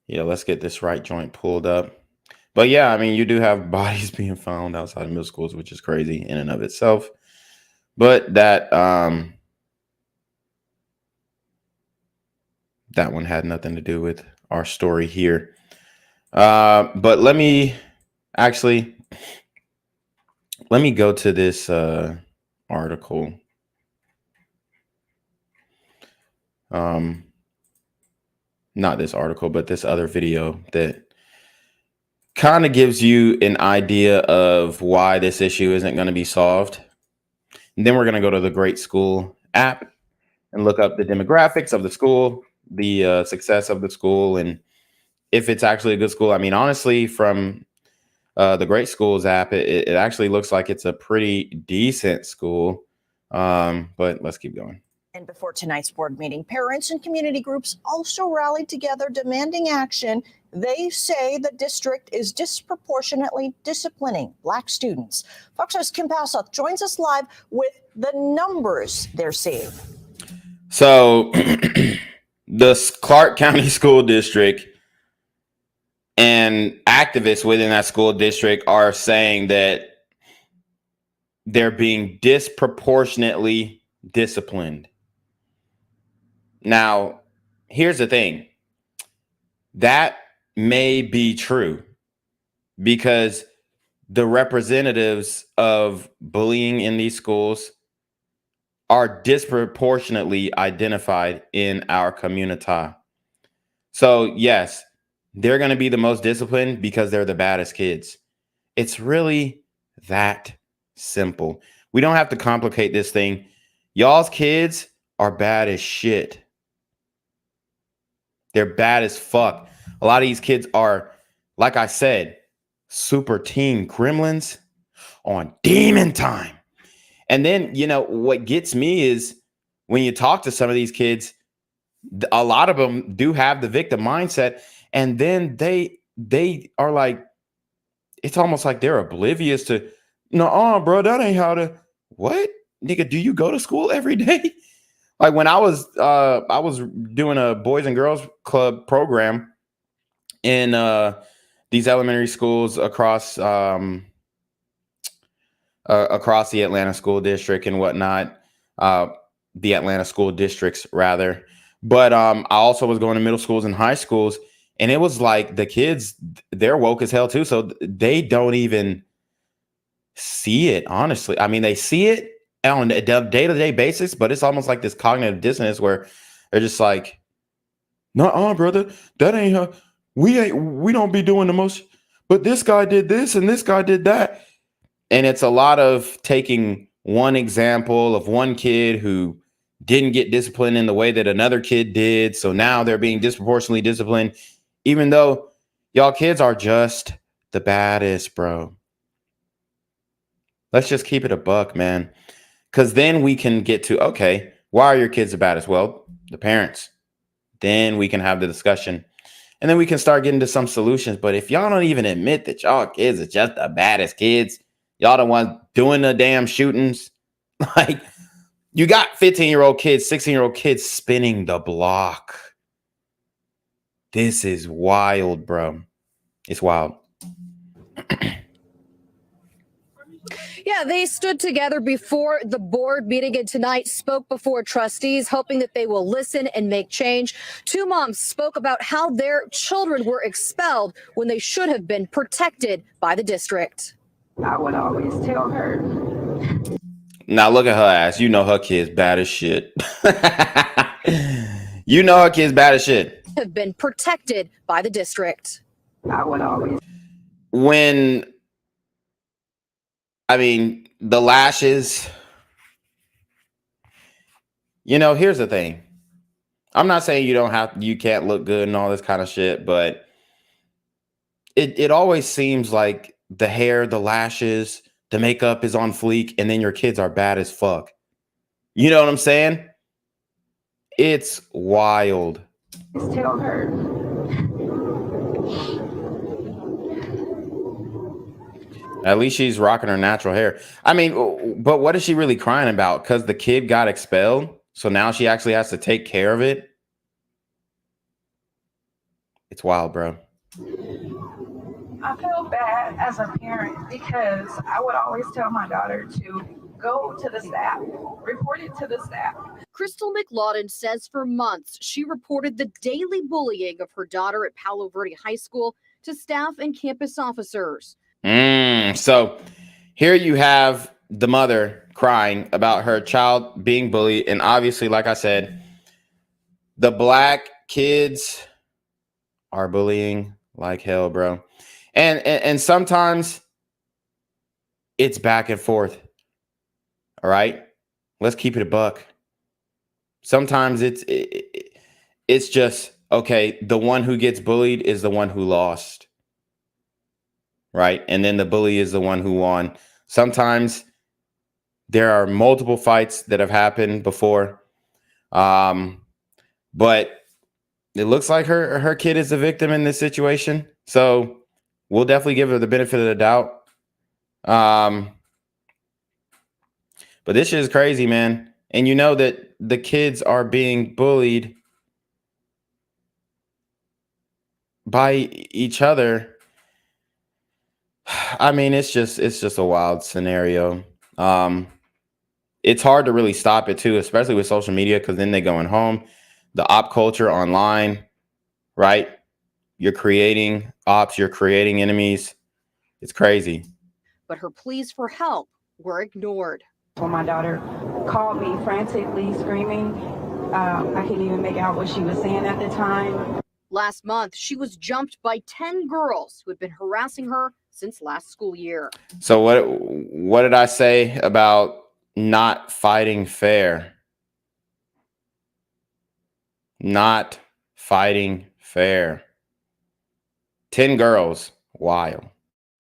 Speaker 3: Yeah, let's get this right joint pulled up. But yeah, I mean, you do have bodies being found outside of middle schools, which is crazy in and of itself. But that that one had nothing to do with our story here. But let me go to this article. Not this article, but this other video that kind of gives you an idea of why this issue isn't going to be solved. And then we're going to go to the Great School app and look up the demographics of the school, the success of the school, and if it's actually a good school. I mean, honestly, from the Great Schools app, it actually looks like it's a pretty decent school. But let's keep going.
Speaker 20: And before tonight's board meeting, parents and community groups also rallied together demanding action. They say the district is disproportionately disciplining Black students. Fox News' Kim Passoff joins us live with the numbers they're seeing.
Speaker 3: So the Clark County School District and activists within that school district are saying that they're being disproportionately disciplined. Now, here's the thing. That may be true because the representatives of bullying in these schools are disproportionately identified in our community. So, yes, they're going to be the most disciplined because they're the baddest kids. It's really that simple. We don't have to complicate this thing. Y'all's kids are bad as shit. They're bad as fuck. A lot of these kids are, like I said, super teen gremlins on demon time. And then, you know, what gets me is when you talk to some of these kids, a lot of them do have the victim mindset. And then they are like, it's almost like they're oblivious to, no, bro, that ain't how to, what? Nigga, do you go to school every day? Like when I was doing a Boys and Girls Club program in these elementary schools across the Atlanta school district and whatnot, the Atlanta school districts rather. But I also was going to middle schools and high schools, and it was like the kids, they're woke as hell too. So they don't even see it, honestly. I mean, they see it on a day-to-day basis, but it's almost like this cognitive dissonance where they're just like, no, brother, that ain't how we don't be doing the most, but this guy did this and this guy did that. And it's a lot of taking one example of one kid who didn't get disciplined in the way that another kid did. So now they're being disproportionately disciplined, even though y'all kids are just the baddest, bro. Let's just keep it a buck, man. Because then we can get to, okay, why are your kids the baddest? Well, the parents. Then we can have the discussion. And then we can start getting to some solutions. But if y'all don't even admit that y'all kids are just the baddest kids, y'all the ones doing the damn shootings, like you got 15-year-old kids, 16-year-old kids spinning the block. This is wild, bro. It's wild.
Speaker 9: Yeah, they stood together before the board meeting and tonight spoke before trustees, hoping that they will listen and make change. Two moms spoke about how their children were expelled when they should have been protected by the district.
Speaker 21: I would always tell her.
Speaker 3: Now look at her ass. You know her kid's bad as shit. You know her kid's bad as shit.
Speaker 9: Have been protected by the district.
Speaker 21: I would always.
Speaker 3: When, I mean, the lashes, you know, here's the thing. I'm not saying you can't look good and all this kind of shit, but it always seems like the hair, the lashes, the makeup is on fleek, and then your kids are bad as fuck. You know what I'm saying? It's wild.
Speaker 21: Just tell her.
Speaker 3: At least she's rocking her natural hair. I mean, but what is she really crying about? Because the kid got expelled? So now she actually has to take care of it? It's wild, bro.
Speaker 21: I feel bad as a parent because I would always tell my daughter to Go to the staff. Report it to the staff.
Speaker 4: Crystal McLauden says for months she reported the daily bullying of her daughter at Palo Verde High School to staff and campus officers.
Speaker 3: So here you have the mother crying about her child being bullied. And obviously, like I said, the black kids are bullying like hell, bro. And sometimes it's back and forth. All right, let's keep it a buck. Sometimes it's just, okay, the one who gets bullied is the one who lost. Right. And then the bully is the one who won. Sometimes there are multiple fights that have happened before. But it looks like her kid is the victim in this situation. So we'll definitely give her the benefit of the doubt. But this shit is crazy, man. And you know that the kids are being bullied by each other. I mean, it's just a wild scenario. It's hard to really stop it too, especially with social media, because then they're going home. The op culture online, right? You're creating ops, you're creating enemies. It's crazy.
Speaker 4: But her pleas for help were ignored.
Speaker 21: When my daughter called me frantically screaming, I couldn't even make out what she was saying at the time.
Speaker 4: Last month, she was jumped by 10 girls who had been harassing her since last school year.
Speaker 3: So what did I say about not fighting fair? Not fighting fair. 10 girls. Wild.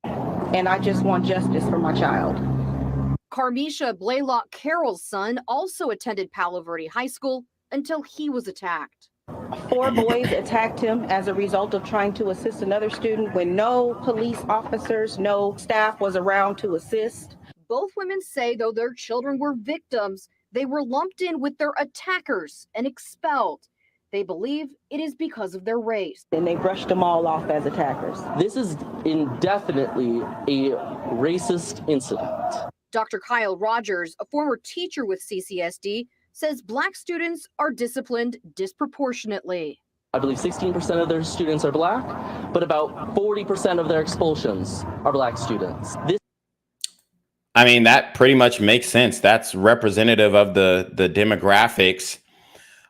Speaker 21: And I just want justice for my child.
Speaker 4: Carmisha Blaylock Carroll's son also attended Palo Verde High School until he was attacked.
Speaker 21: 4 boys attacked him as a result of trying to assist another student when no police officers, no staff was around to assist.
Speaker 4: Both women say though their children were victims, they were lumped in with their attackers and expelled. They believe it is because of their race.
Speaker 21: And they brushed them all off as attackers.
Speaker 22: This is indefinitely a racist incident.
Speaker 4: Dr. Kyle Rogers, a former teacher with CCSD, says Black students are disciplined disproportionately.
Speaker 22: I believe 16% of their students are Black, but about 40% of their expulsions are Black students.
Speaker 3: I mean, that pretty much makes sense. That's representative of the demographics.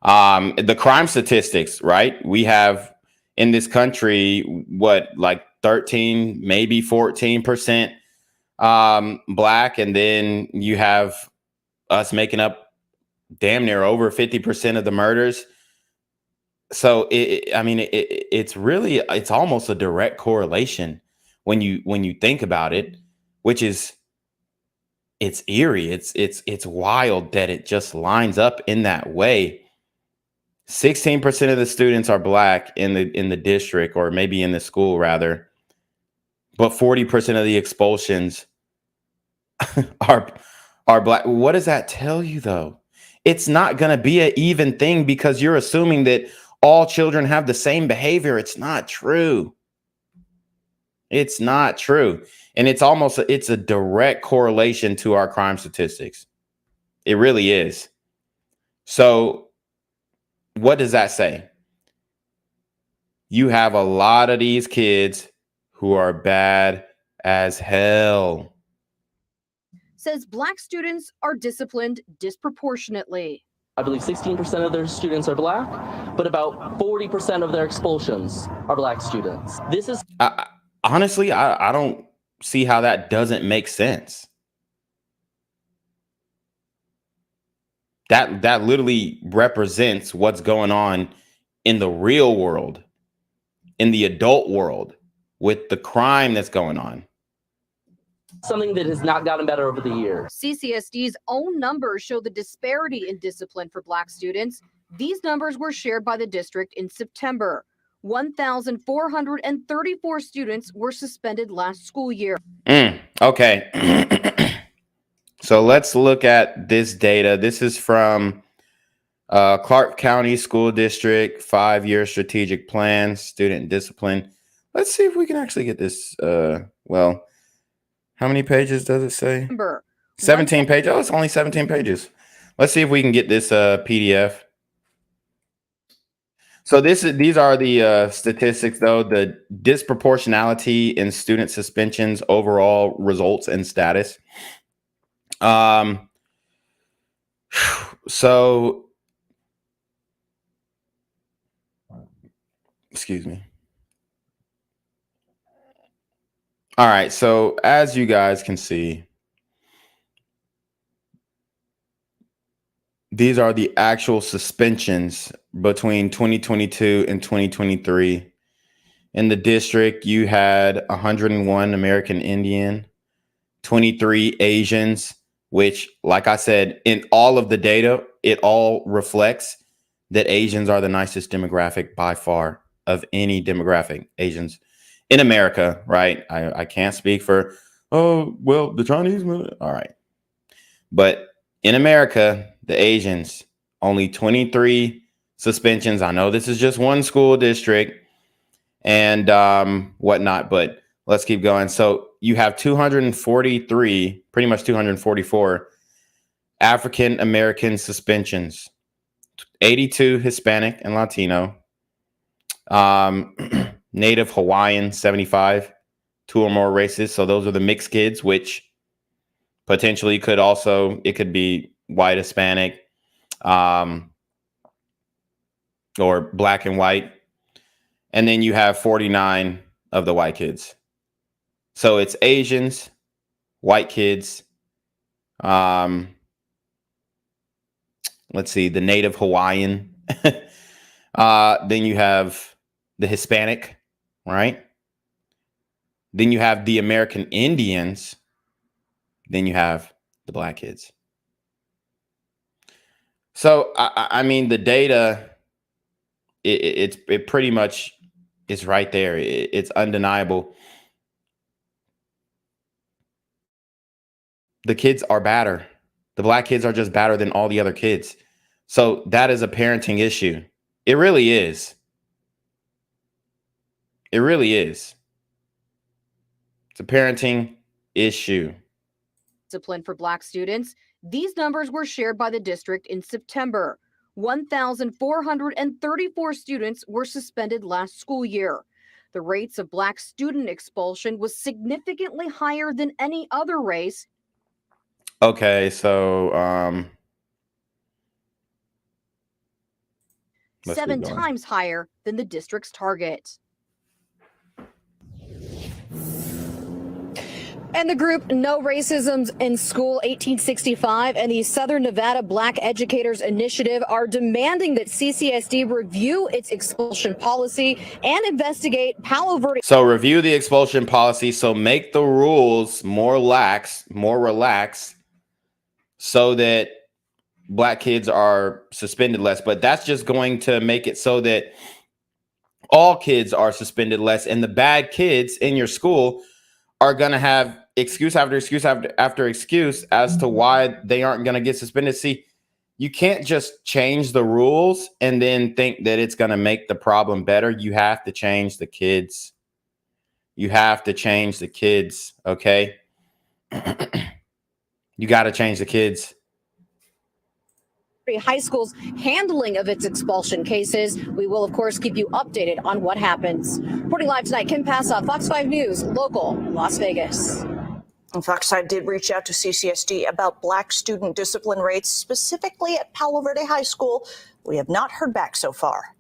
Speaker 3: The crime statistics, right? We have in this country, what, like 13, maybe 14% Black. And then you have us making up damn near over 50% of the murders. So it's really, it's almost a direct correlation when you think about it, which is, it's eerie. It's wild that it just lines up in that way. 16% of the students are Black in the district, or maybe in the school rather, but 40% of the expulsions are Black. What does that tell you though? It's not going to be an even thing because you're assuming that all children have the same behavior. It's not true. It's not true. And it's a direct correlation to our crime statistics. It really is. So what does that say? You have a lot of these kids who are bad as hell.
Speaker 4: Says Black students are disciplined disproportionately.
Speaker 22: I believe 16% of their students are Black, but about 40% of their expulsions are Black students. This is
Speaker 3: honestly, I don't see how that doesn't make sense. That literally represents what's going on in the real world, in the adult world, with the crime that's going on.
Speaker 22: Something that has not gotten better over the years.
Speaker 4: CCSD's own numbers show the disparity in discipline for Black students. These numbers were shared by the district in September. 1,434 students were suspended last school year.
Speaker 3: Okay. So let's look at this data. This is from Clark County School District 5-year strategic plan, student discipline. Let's see if we can actually get this. Well, how many pages does it say? 17 pages. Oh, it's only 17 pages. Let's see if we can get this PDF. So these are the statistics, though. The disproportionality in student suspensions, overall results, and status. So, excuse me. All right. So as you guys can see, these are the actual suspensions between 2022 and 2023. In the district, you had 101 American Indian, 23 Asians, which, like I said, in all of the data, it all reflects that Asians are the nicest demographic by far of any demographic. Asians in America, right? I can't speak for, oh, well, the Chinese. All right. But in America, the Asians, only 23 suspensions. I know this is just one school district and whatnot, but let's keep going. So you have 243, pretty much 244 African American suspensions, 82 Hispanic and Latino, Native Hawaiian, 75, 2 or more races. So those are the mixed kids, which potentially could also, it could be white, Hispanic, or black and white. And then you have 49 of the white kids. So it's Asians, white kids. Let's see, the Native Hawaiian. Then you have the Hispanic, right? Then you have the American Indians. Then you have the black kids. So, I mean, the data, it pretty much is right there. It's undeniable. The kids are badder. The black kids are just badder than all the other kids. So that is a parenting issue. It really is. It really is. It's a parenting issue.
Speaker 4: Discipline for Black students. These numbers were shared by the district in September. 1,434 students were suspended last school year. The rates of Black student expulsion was significantly higher than any other race.
Speaker 3: Okay, so
Speaker 4: 7 times higher than the district's target. And the group No Racism in School 1865 and the Southern Nevada Black Educators Initiative are demanding that CCSD review its expulsion policy and investigate Palo Verde.
Speaker 3: So review the expulsion policy. So make the rules more relaxed, so that black kids are suspended less. But that's just going to make it so that all kids are suspended less, and the bad kids in your school are going to have excuse after excuse after excuse as to why they aren't going to get suspended. See, you can't just change the rules and then think that it's going to make the problem better. You have to change the kids. You have to change the kids, okay? You got to change the kids.
Speaker 4: High School's handling of its expulsion cases. We will, of course, keep you updated on what happens. Reporting live tonight, Kim Passa, Fox 5 News, local, Las Vegas.
Speaker 20: And Fox 5 did reach out to CCSD about Black student discipline rates, specifically at Palo Verde High School. We have not heard back so far.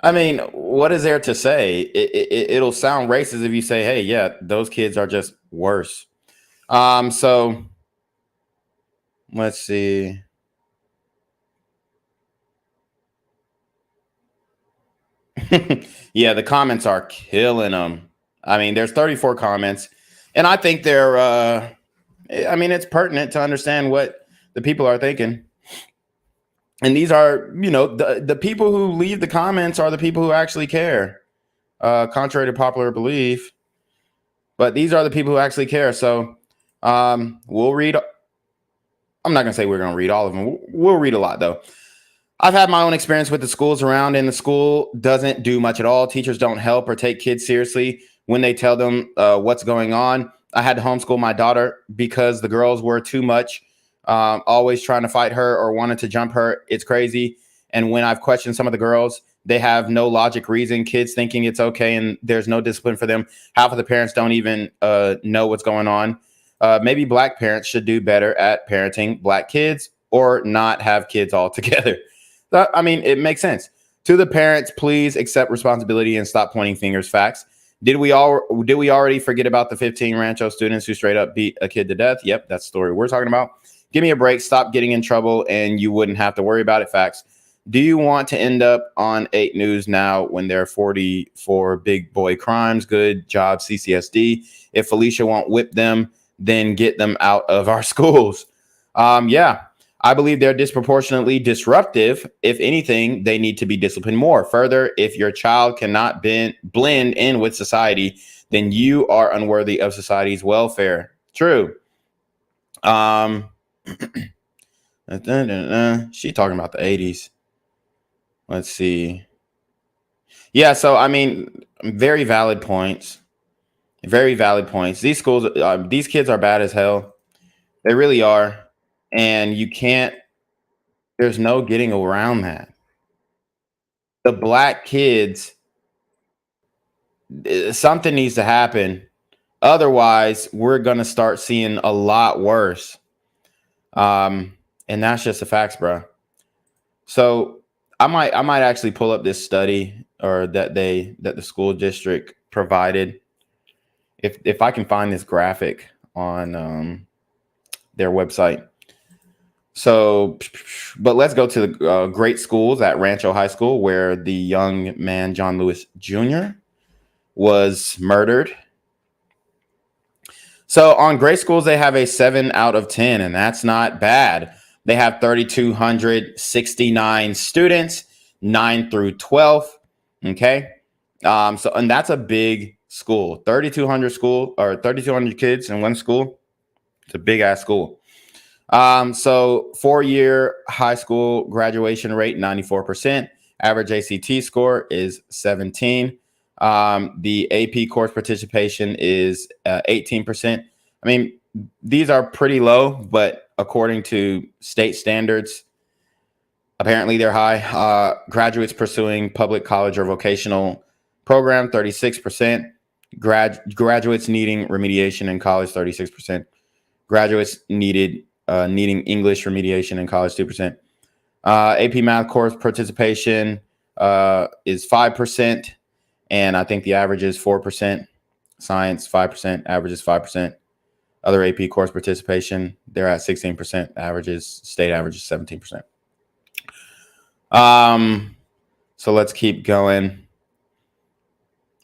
Speaker 3: I mean, what is there to say? It'll sound racist if you say, hey, yeah, those kids are just worse. So let's see. Yeah, the comments are killing them. I mean, there's 34 comments, and I think they're, I mean, it's pertinent to understand what the people are thinking. And these are, you know, the people who leave the comments are the people who actually care, contrary to popular belief. But these are the people who actually care. So we'll read. I'm not going to say we're going to read all of them. We'll read a lot, though. I've had my own experience with the schools around, and the school doesn't do much at all. Teachers don't help or take kids seriously when they tell them what's going on. I had to homeschool my daughter because the girls were too much, always trying to fight her or wanted to jump her. It's crazy. And when I've questioned some of the girls, they have no logic reason, kids thinking it's okay and there's no discipline for them. Half of the parents don't even know what's going on. Maybe black parents should do better at parenting black kids or not have kids altogether. I mean, it makes sense. To the parents, please accept responsibility and stop pointing fingers. Facts. Did we already forget about the 15 Rancho students who straight up beat a kid to death? Yep, that's the story we're talking about. Give me a break. Stop getting in trouble and you wouldn't have to worry about it. Facts. Do you want to end up on 8 News now when there are 44 big boy crimes? Good job, CCSD. If Felicia won't whip them, then get them out of our schools. Yeah, I believe they're disproportionately disruptive. If anything, they need to be disciplined more. Further, if your child cannot blend in with society, then you are unworthy of society's welfare. True. She talking about the 80s. Let's see. Yeah, so I mean, very valid points. Very valid points. These schools, these kids are bad as hell. They really are. And you can't, there's no getting around that. The black kids, something needs to happen. Otherwise, we're going to start seeing a lot worse. And that's just the facts, bro. So I might actually pull up this study or that the school district provided. If I can find this graphic on their website. So, but let's go to the great schools at Rancho High School, where the young man, John Lewis Jr., was murdered. So on great schools, they have a 7 out of 10, and that's not bad. They have 3,269 students, 9 through 12. Okay. And that's a big school, 3,200 kids in one school. It's a big ass school. So 4-year high school graduation rate, 94%. Average ACT score is 17. The AP course participation is 18%. I mean, these are pretty low, but according to state standards, apparently they're high. Graduates pursuing public college or vocational program, 36%. Graduates needing remediation in college, 36%. Graduates needing English remediation in college, 2%. AP math course participation is 5%, and I think the average is 4%. Science, 5%. Average is 5%. Other AP course participation, they're at 16%. State average is 17%. So let's keep going.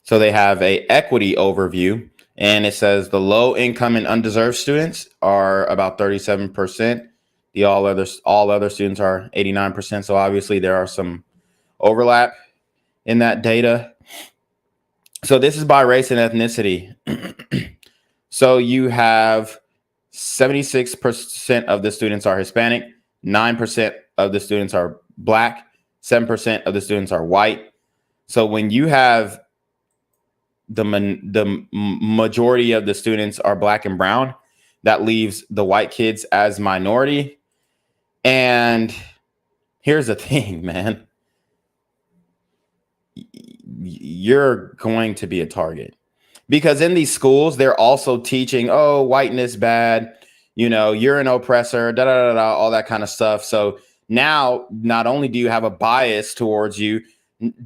Speaker 3: So they have a equity overview, and it says the low income and undeserved students are about 37%. The all other students are 89%. So obviously there are some overlap in that data. So this is by race and ethnicity. So you have 76% of the students are Hispanic, 9% of the students are Black, 7% of the students are white. So when you have the majority of the students are Black and brown, that leaves the white kids as minority. And here's the thing, man. You're going to be a target. Because in these schools, they're also teaching, oh, whiteness bad, you're an oppressor, all that kind of stuff. So now, not only do you have a bias towards you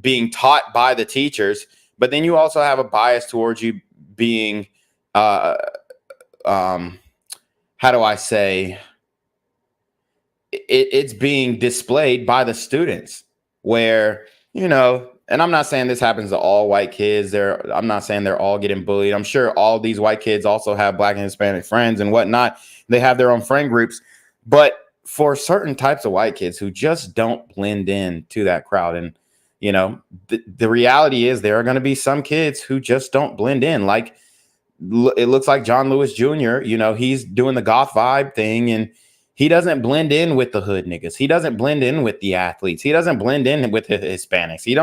Speaker 3: being taught by the teachers, but then you also have a bias towards you being, how do I say, it's being displayed by the students where, and I'm not saying this happens to all white kids. I'm not saying they're all getting bullied. I'm sure all these white kids also have Black and Hispanic friends and whatnot. They have their own friend groups. But for certain types of white kids who just don't blend in to that crowd, and, the reality is there are going to be some kids who just don't blend in. Like, it looks like John Lewis Jr., he's doing the goth vibe thing, and he doesn't blend in with the hood niggas. He doesn't blend in with the athletes. He doesn't blend in with the Hispanics. He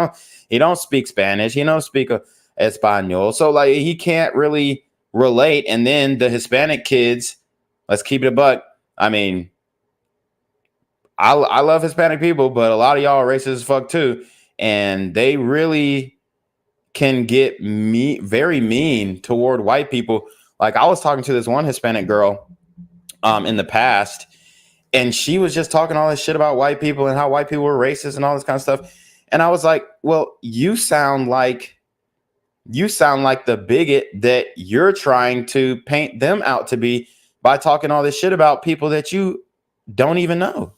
Speaker 3: don't speak Spanish. He don't speak Espanol. So like he can't really relate. And then the Hispanic kids, let's keep it a buck. I mean, I love Hispanic people, but a lot of y'all are racist as fuck too. And they really can get very mean toward white people. Like, I was talking to this one Hispanic girl in the past, and she was just talking all this shit about white people and how white people were racist and all this kind of stuff. And I was like, well, you sound like the bigot that you're trying to paint them out to be by talking all this shit about people that you don't even know.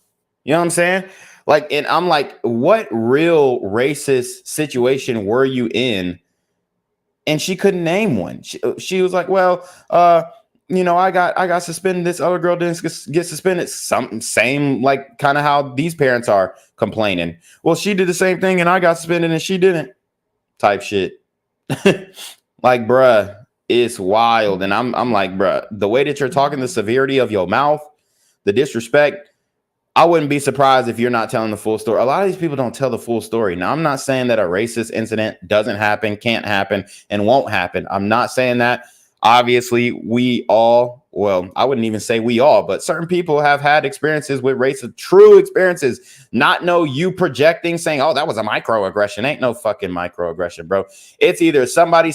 Speaker 3: You know what I'm saying? Like, and I'm like, what real racist situation were you in? And she couldn't name one. She was like, well, you know, I got suspended. This other girl didn't get suspended. Same like kind of how these parents are complaining. Well, she did the same thing and I got suspended and she didn't. Type shit. Like, bruh, it's wild. And I'm like, bruh, the way that you're talking, the severity of your mouth, the disrespect, I wouldn't be surprised if you're not telling the full story. A lot of these people don't tell the full story. Now, I'm not saying that a racist incident doesn't happen, can't happen, and won't happen. I'm not saying that. Obviously, we all, well, I wouldn't even say we all, but certain people have had experiences with racist, true experiences. Not know you projecting, saying, oh, that was a microaggression. Ain't no fucking microaggression, bro. It's either somebody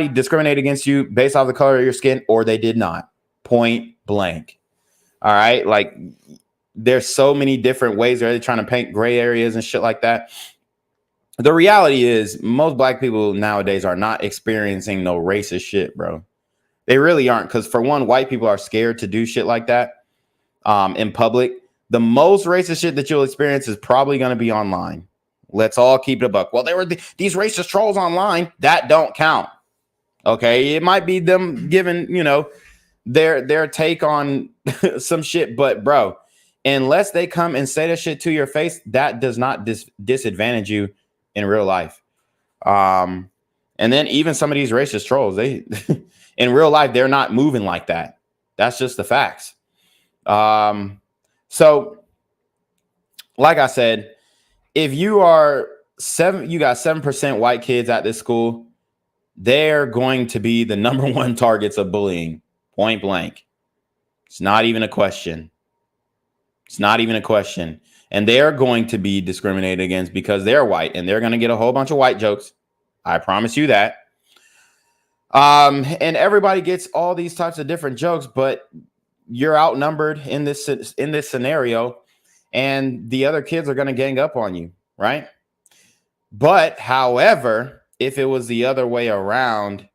Speaker 3: discriminated against you based off the color of your skin, or they did not. Point blank. All right. Like, there's so many different ways they're trying to paint gray areas and shit like that. The reality is most black people nowadays are not experiencing no racist shit, bro. They really aren't. Because for one, white people are scared to do shit like that in public. The most racist shit that you'll experience is probably going to be online. Let's all keep it a buck. Well, there were these racist trolls online. That don't count. Okay. It might be them giving, you know, their take on some shit, but bro, unless they come and say that shit to your face, that does not disadvantage you in real life. And then even some of these racist trolls, they in real life, they're not moving like that. That's just the facts. So like I said, if you got 7% white kids at this school, they're going to be the number one targets of bullying. Point blank. It's not even a question. It's not even a question. And they're going to be discriminated against because they're white, and they're going to get a whole bunch of white jokes. I promise you that. And everybody gets all these types of different jokes, but you're outnumbered in this scenario, and the other kids are going to gang up on you, right? But however, if it was the other way around,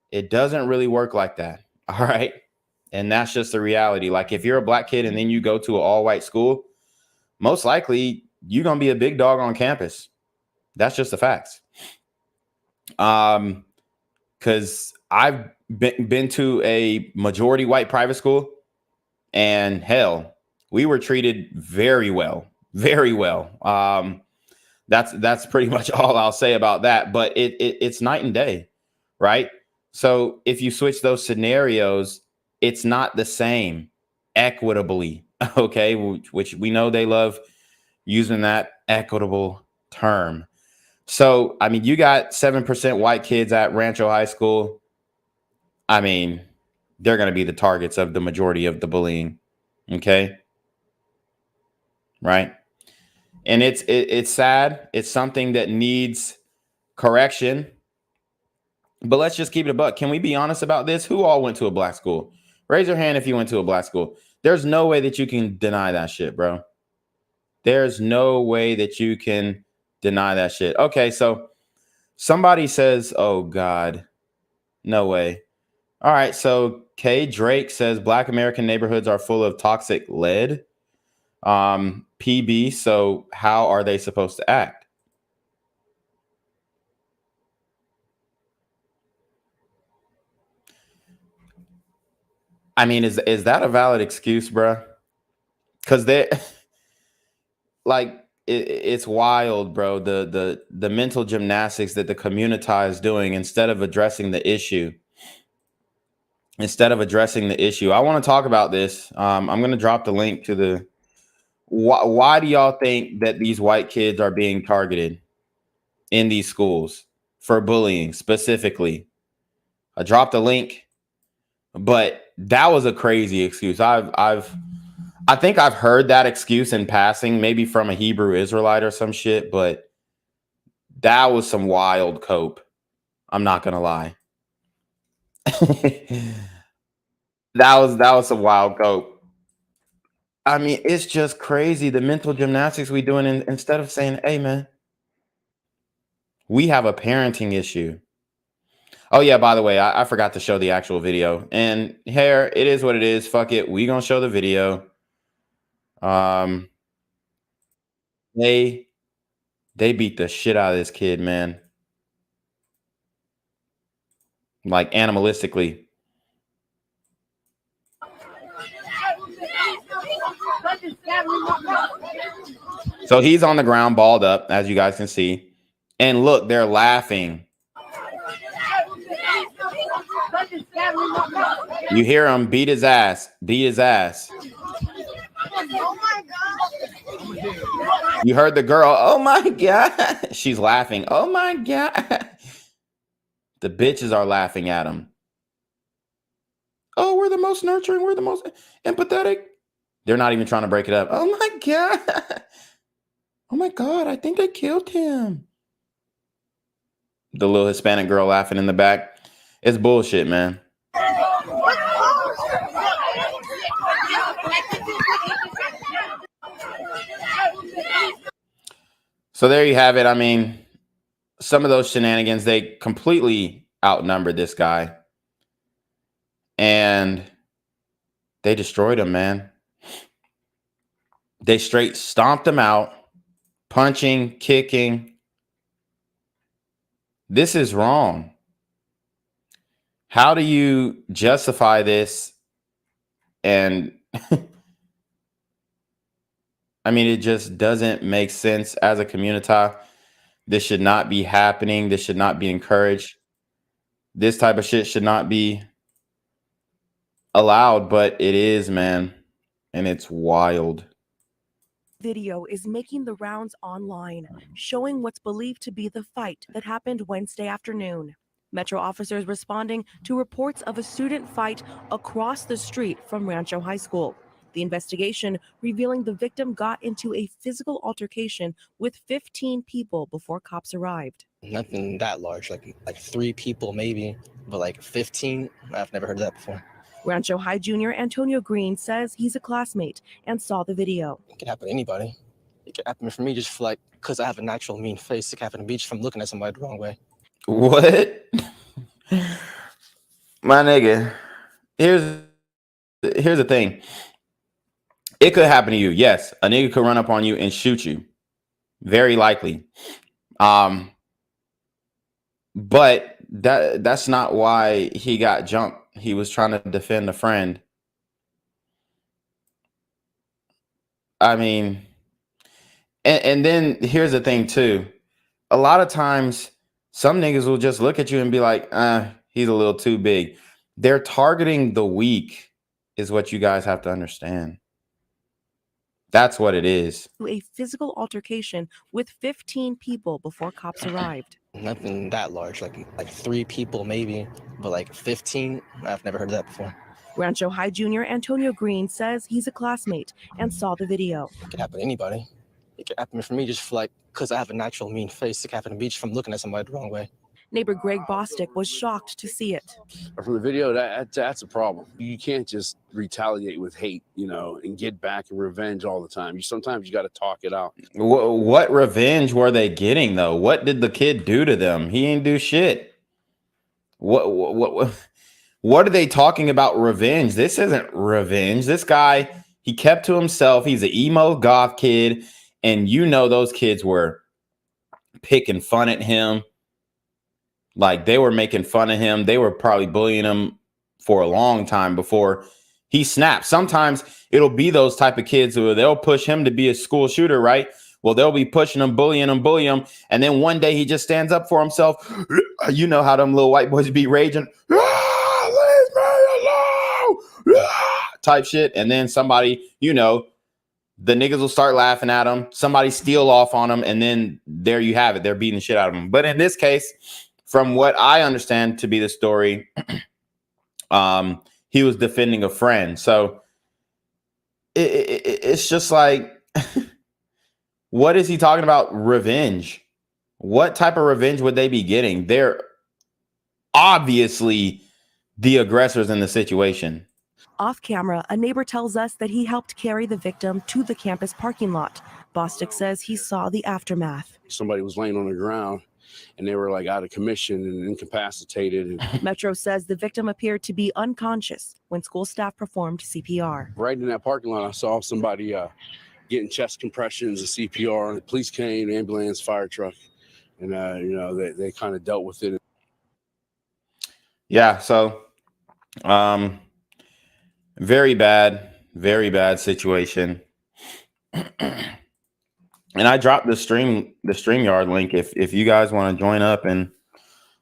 Speaker 3: it doesn't really work like that. All right. And that's just the reality. Like, if you're a black kid and then you go to an all white school, most likely you're going to be a big dog on campus. That's just the facts. Because I've been to a majority white private school, and hell, we were treated very well, very well. That's pretty much all I'll say about that. But it's night and day, right? So if you switch those scenarios, it's not the same equitably, okay? Which we know they love using that equitable term. So, I mean, you got 7% white kids at Rancho High School. I mean, they're going to be the targets of the majority of the bullying, okay? Right? And it's sad. It's something that needs correction. But let's just keep it a buck. Can we be honest about this? Who all went to a black school? Raise your hand if you went to a black school. There's no way that you can deny that shit, bro. There's no way that you can deny that shit. Okay, so somebody says, oh, God, no way. All right, so K. Drake says Black American neighborhoods are full of toxic lead. PB, so how are they supposed to act? I mean, is that a valid excuse, bro? Because they like it's wild, bro. The mental gymnastics that the community is doing instead of addressing the issue. I want to talk about this. I'm going to drop the link to the. Why do y'all think that these white kids are being targeted in these schools for bullying specifically? I dropped a link, but that was a crazy excuse. I think I've heard that excuse in passing, maybe from a Hebrew Israelite or some shit, but that was some wild cope. I'm not gonna lie. That was some wild cope. I mean, it's just crazy the mental gymnastics we doing instead of saying, "Hey, man, we have a parenting issue." Oh yeah, by the way, I forgot to show the actual video. And here, it is what it is. Fuck it, we gonna show the video. They beat the shit out of this kid, man. Like animalistically. So he's on the ground, balled up, as you guys can see. And look, they're laughing. You hear him beat his ass, beat his ass. You heard the girl, oh my God. She's laughing, oh my God. The bitches are laughing at him. Oh, we're the most nurturing, we're the most empathetic. They're not even trying to break it up. Oh my God. Oh my God, I think they killed him. The little Hispanic girl laughing in the back. It's bullshit, man. So there you have it. I mean, some of those shenanigans, they completely outnumbered this guy. And they destroyed him, man. They straight stomped him out, punching, kicking. This is wrong. How do you justify this? And I mean, it just doesn't make sense as a community. This should not be happening. This should not be encouraged. This type of shit should not be allowed, but it is, man. And it's wild.
Speaker 5: Video is making the rounds online, showing what's believed to be the fight that happened Wednesday afternoon. Metro officers responding to reports of a student fight across the street from Rancho High School. The investigation revealing the victim got into a physical altercation with 15 people before cops arrived.
Speaker 7: Nothing that large, like 3 people maybe, but like 15, I've never heard of that before.
Speaker 5: Rancho High Junior Antonio Green says he's a classmate and saw the video.
Speaker 7: It could happen to anybody. It could happen for me just for because I have a natural mean face. It could happen to me just from looking at somebody the wrong way.
Speaker 3: What? My nigga, here's the thing. It could happen to you. Yes, a nigga could run up on you and shoot you. Very likely. But that's not why he got jumped. He was trying to defend a friend. I mean, and then here's the thing too. A lot of times some niggas will just look at you and be like, he's a little too big. They're targeting the weak is what you guys have to understand. That's what it is.
Speaker 5: A physical altercation with 15 people before cops arrived.
Speaker 7: Nothing that large, like 3 people maybe, but like 15, I've never heard of that before.
Speaker 5: Rancho High Junior Antonio Green says he's a classmate and saw the video.
Speaker 7: It could happen to anybody. It could happen for me just for because I have a natural mean face. It could happen to me just from looking at somebody the wrong way.
Speaker 5: Neighbor Greg Bostick was shocked to see it.
Speaker 23: From the video, that's a problem. You can't just retaliate with hate, and get back and revenge all the time. Sometimes you got to talk it out.
Speaker 3: What revenge were they getting though? What did the kid do to them? He ain't do shit. What are they talking about revenge? This isn't revenge. This guy, he kept to himself. He's an emo goth kid, and those kids were picking fun at him. Like they were making fun of him. They were probably bullying him for a long time before he snapped. Sometimes it'll be those type of kids who they'll push him to be a school shooter, right? Well, they'll be pushing him, bullying him. And then one day he just stands up for himself. You know how them little white boys be raging. Leave me alone! Type shit. And then somebody, the niggas will start laughing at him. Somebody steal off on him. And then there you have it. They're beating the shit out of him. But in this case, from what I understand to be the story, he was defending a friend. So it's just like, what is he talking about? Revenge. What type of revenge would they be getting? They're obviously the aggressors in the situation.
Speaker 5: Off camera, a neighbor tells us that he helped carry the victim to the campus parking lot. Bostic says he saw the aftermath.
Speaker 23: Somebody was laying on the ground and they were like out of commission and incapacitated.
Speaker 5: Metro says the victim appeared to be unconscious when school staff performed CPR.
Speaker 23: Right in that parking lot, I saw somebody getting chest compressions and CPR. The police came, ambulance, fire truck, and they kind of dealt with it.
Speaker 3: Yeah, so very bad situation. And I dropped the StreamYard link if you guys want to join up and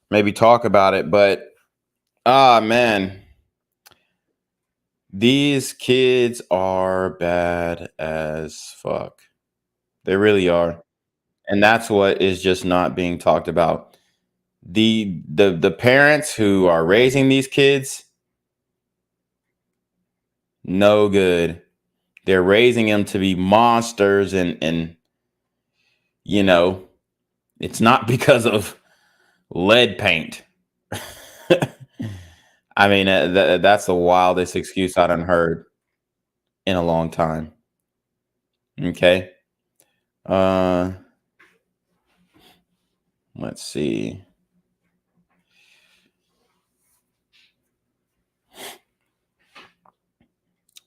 Speaker 3: maybe talk about it. But man, these kids are bad as fuck. They really are. And that's what is just not being talked about. The parents who are raising these kids, no good. They're raising them to be monsters, and you know, it's not because of lead paint. I mean, that's the wildest excuse I done heard in a long time. Okay. Let's see.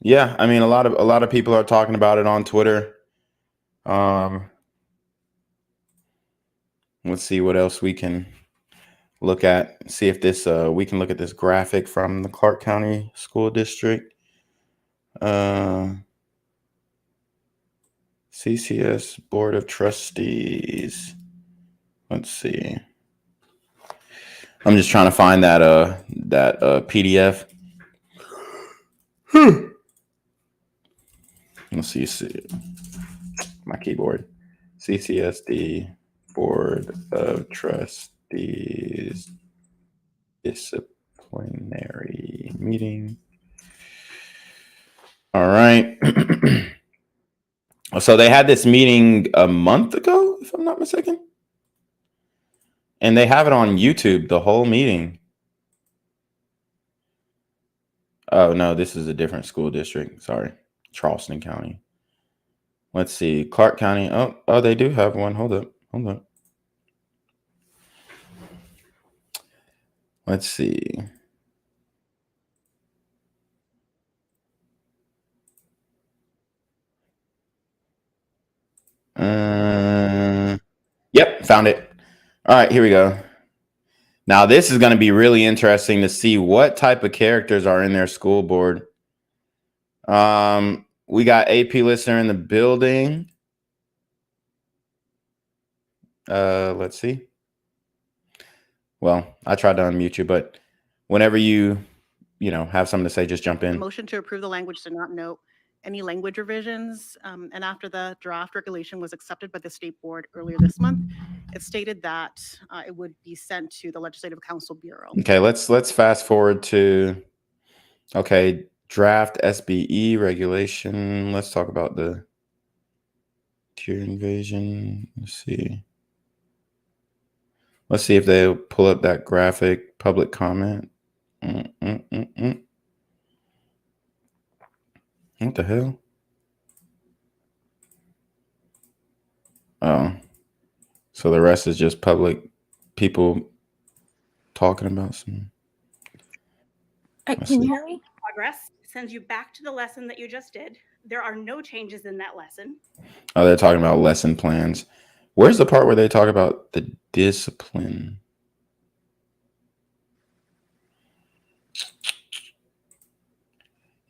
Speaker 3: Yeah, I mean, a lot of people are talking about it on Twitter. Let's see what else we can look at. See if this we can look at this graphic from the Clark County School District. CCS Board of Trustees. Let's see. I'm just trying to find that PDF. Let's see. My keyboard. CCSD Board of Trustees disciplinary meeting. All right. So they had this meeting a month ago, if I'm not mistaken. And they have it on YouTube, the whole meeting. Oh, no, this is a different school district. Sorry. Charleston County. Let's see. Clark County. Oh, they do have one. Hold up. Let's see. Yep, found it. All right, here we go. Now, this is going to be really interesting to see what type of characters are in their school board. We got AP listener in the building. Let's see. Well, I tried to unmute you, but whenever you have something to say, just jump in.
Speaker 6: Motion to approve the language to not note any language revisions. And after the draft regulation was accepted by the state board earlier this month, it stated that it would be sent to the Legislative Council Bureau.
Speaker 3: Okay, let's fast forward to draft SBE regulation. Let's talk about the tier invasion. Let's see if they'll pull up that graphic public comment. What the hell? Oh, so the rest is just public people talking about some.
Speaker 8: Can you hear me? Progress sends you back to the lesson that you just did. There are no changes in that lesson.
Speaker 3: Oh, they're talking about lesson plans. Where's the part where they talk about the discipline?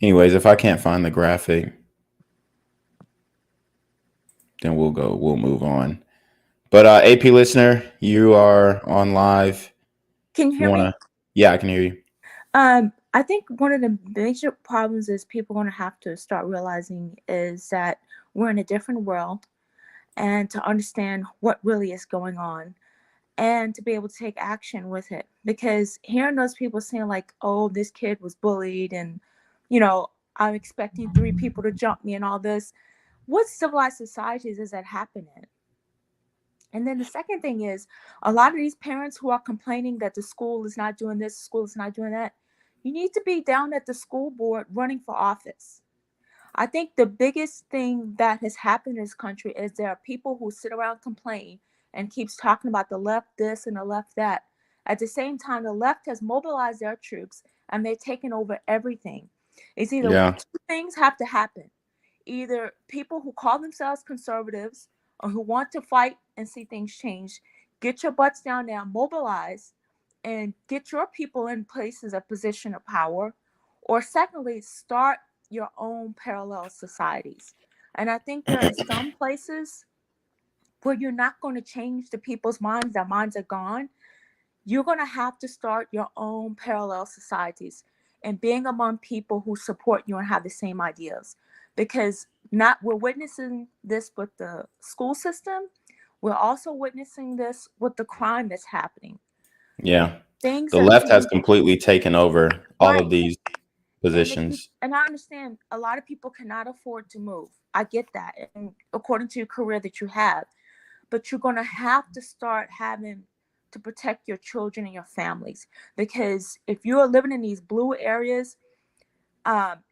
Speaker 3: Anyways, if I can't find the graphic, then we'll move on. But AP listener, you are on live.
Speaker 10: Can you hear me?
Speaker 3: Yeah, I can hear you.
Speaker 10: I think one of the major problems is people are going to have to start realizing is that we're in a different world, and to understand what really is going on. and to be able to take action with it. Because hearing those people saying like, oh, this kid was bullied and, you know, I'm expecting 3 people to jump me and all this. What civilized societies is that happening? And then the second thing is, a lot of these parents who are complaining that the school is not doing this, school is not doing that, you need to be down at the school board running for office. I think the biggest thing that has happened in this country is there are people who sit around complain and keeps talking about the left this and the left that. At the same time, the left has mobilized their troops and they've taken over everything. It's either two things have to happen. Either people who call themselves conservatives or who want to fight and see things change, get your butts down there, mobilize, and get your people in places of position of power. Or secondly, start your own parallel societies. And I think there are some places where you're not going to change the people's minds, their minds are gone. You're going to have to start your own parallel societies and being among people who support you and have the same ideas. Because we're witnessing this with the school system. We're also witnessing this with the crime that's happening.
Speaker 3: Yeah.
Speaker 10: Things
Speaker 3: The
Speaker 10: are
Speaker 3: left has
Speaker 10: changing.
Speaker 3: completely taken over all of these positions.
Speaker 10: And I understand a lot of people cannot afford to move. I get that. And according to your career that you have, but you're going to have to start having to protect your children and your families. Because if you are living in these blue areas,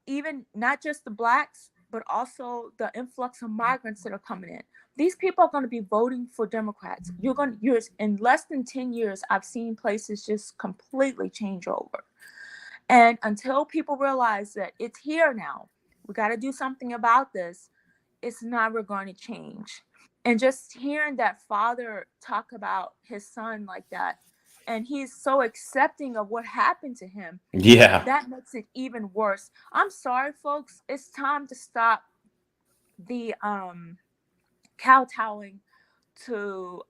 Speaker 10: even not just the blacks, but also the influx of migrants that are coming in. These people are going to be voting for Democrats. In less than 10 years, I've seen places just completely change over. And until people realize that it's here now, we got to do something about this, it's never going to change. And just hearing that father talk about his son like that, and he's so accepting of what happened to him.
Speaker 3: Yeah.
Speaker 10: That makes it even worse. I'm sorry, folks. It's time to stop the kowtowing to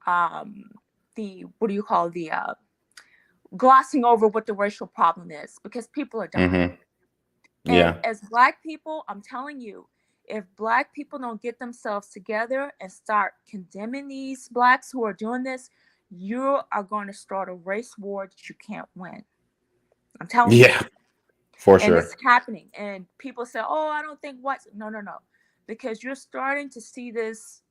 Speaker 10: glossing over what the racial problem is, because people are dying.
Speaker 3: Mm-hmm.
Speaker 10: And as Black people, I'm telling you, if Black people don't get themselves together and start condemning these Blacks who are doing this, you are going to start a race war that you can't win. I'm telling you.
Speaker 3: Yeah, for sure.
Speaker 10: And it's happening. And people say, oh, I don't think whites. No. Because you're starting to see this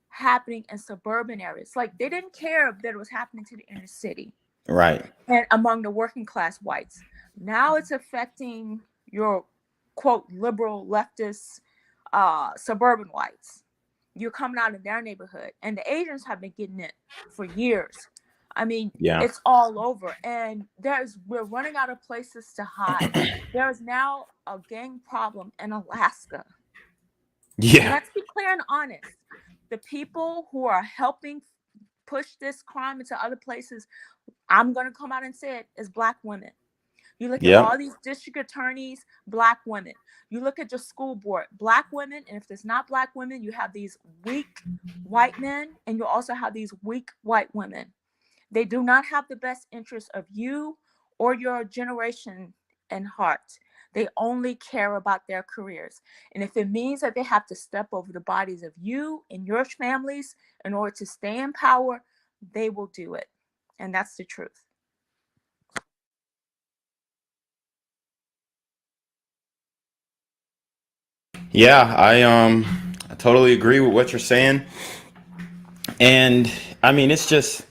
Speaker 10: happening in suburban areas. Like, they didn't care that it was happening to the inner city.
Speaker 3: Right.
Speaker 10: And among the working class whites. Now it's affecting your, quote, liberal, leftist, suburban whites. You're coming out of their neighborhood. And the Asians have been getting it for years. I mean, It's all over. And we're running out of places to hide. There is now a gang problem in Alaska.
Speaker 3: Yeah.
Speaker 10: Let's be clear and honest. The people who are helping push this crime into other places, I'm going to come out and say it, is Black women. You look at all these district attorneys, Black women. You look at your school board, Black women. And if there's not Black women, you have these weak white men, and you also have these weak white women. They do not have the best interest of you or your generation in heart. They only care about their careers. And if it means that they have to step over the bodies of you and your families in order to stay in power, they will do it. And that's the truth.
Speaker 3: Yeah, I totally agree with what you're saying. And I mean, it's just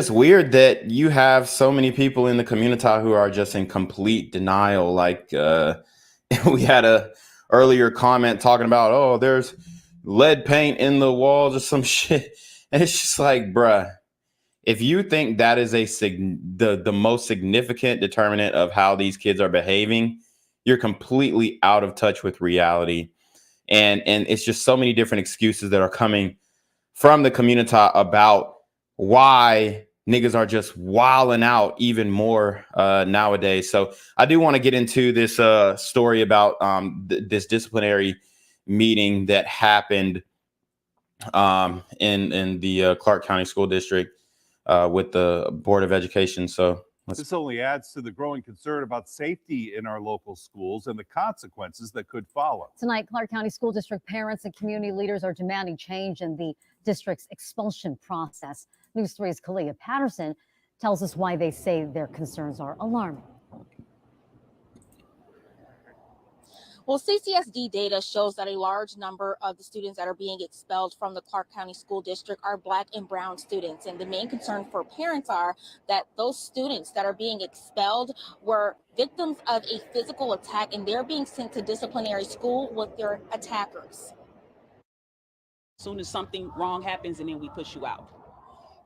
Speaker 3: weird that you have so many people in the community who are just in complete denial. Like we had a earlier comment talking about, oh, there's lead paint in the walls or some shit. And it's just like, bruh, if you think that is the most significant determinant of how these kids are behaving, you're completely out of touch with reality. And it's just so many different excuses that are coming from the community about why niggas are just wilding out even more nowadays. So I do want to get into this story about this disciplinary meeting that happened in the Clark County School District with the Board of Education. So
Speaker 2: This only adds to the growing concern about safety in our local schools and the consequences that could follow.
Speaker 11: Tonight, Clark County School District parents and community leaders are demanding change in the district's expulsion process. News 3's Kalia Patterson tells us why they say their concerns are alarming.
Speaker 12: Well, CCSD data shows that a large number of the students that are being expelled from the Clark County School District are Black and brown students. And the main concern for parents are that those students that are being expelled were victims of a physical attack and they're being sent to disciplinary school with their attackers.
Speaker 24: As soon as something wrong happens and then we push you out.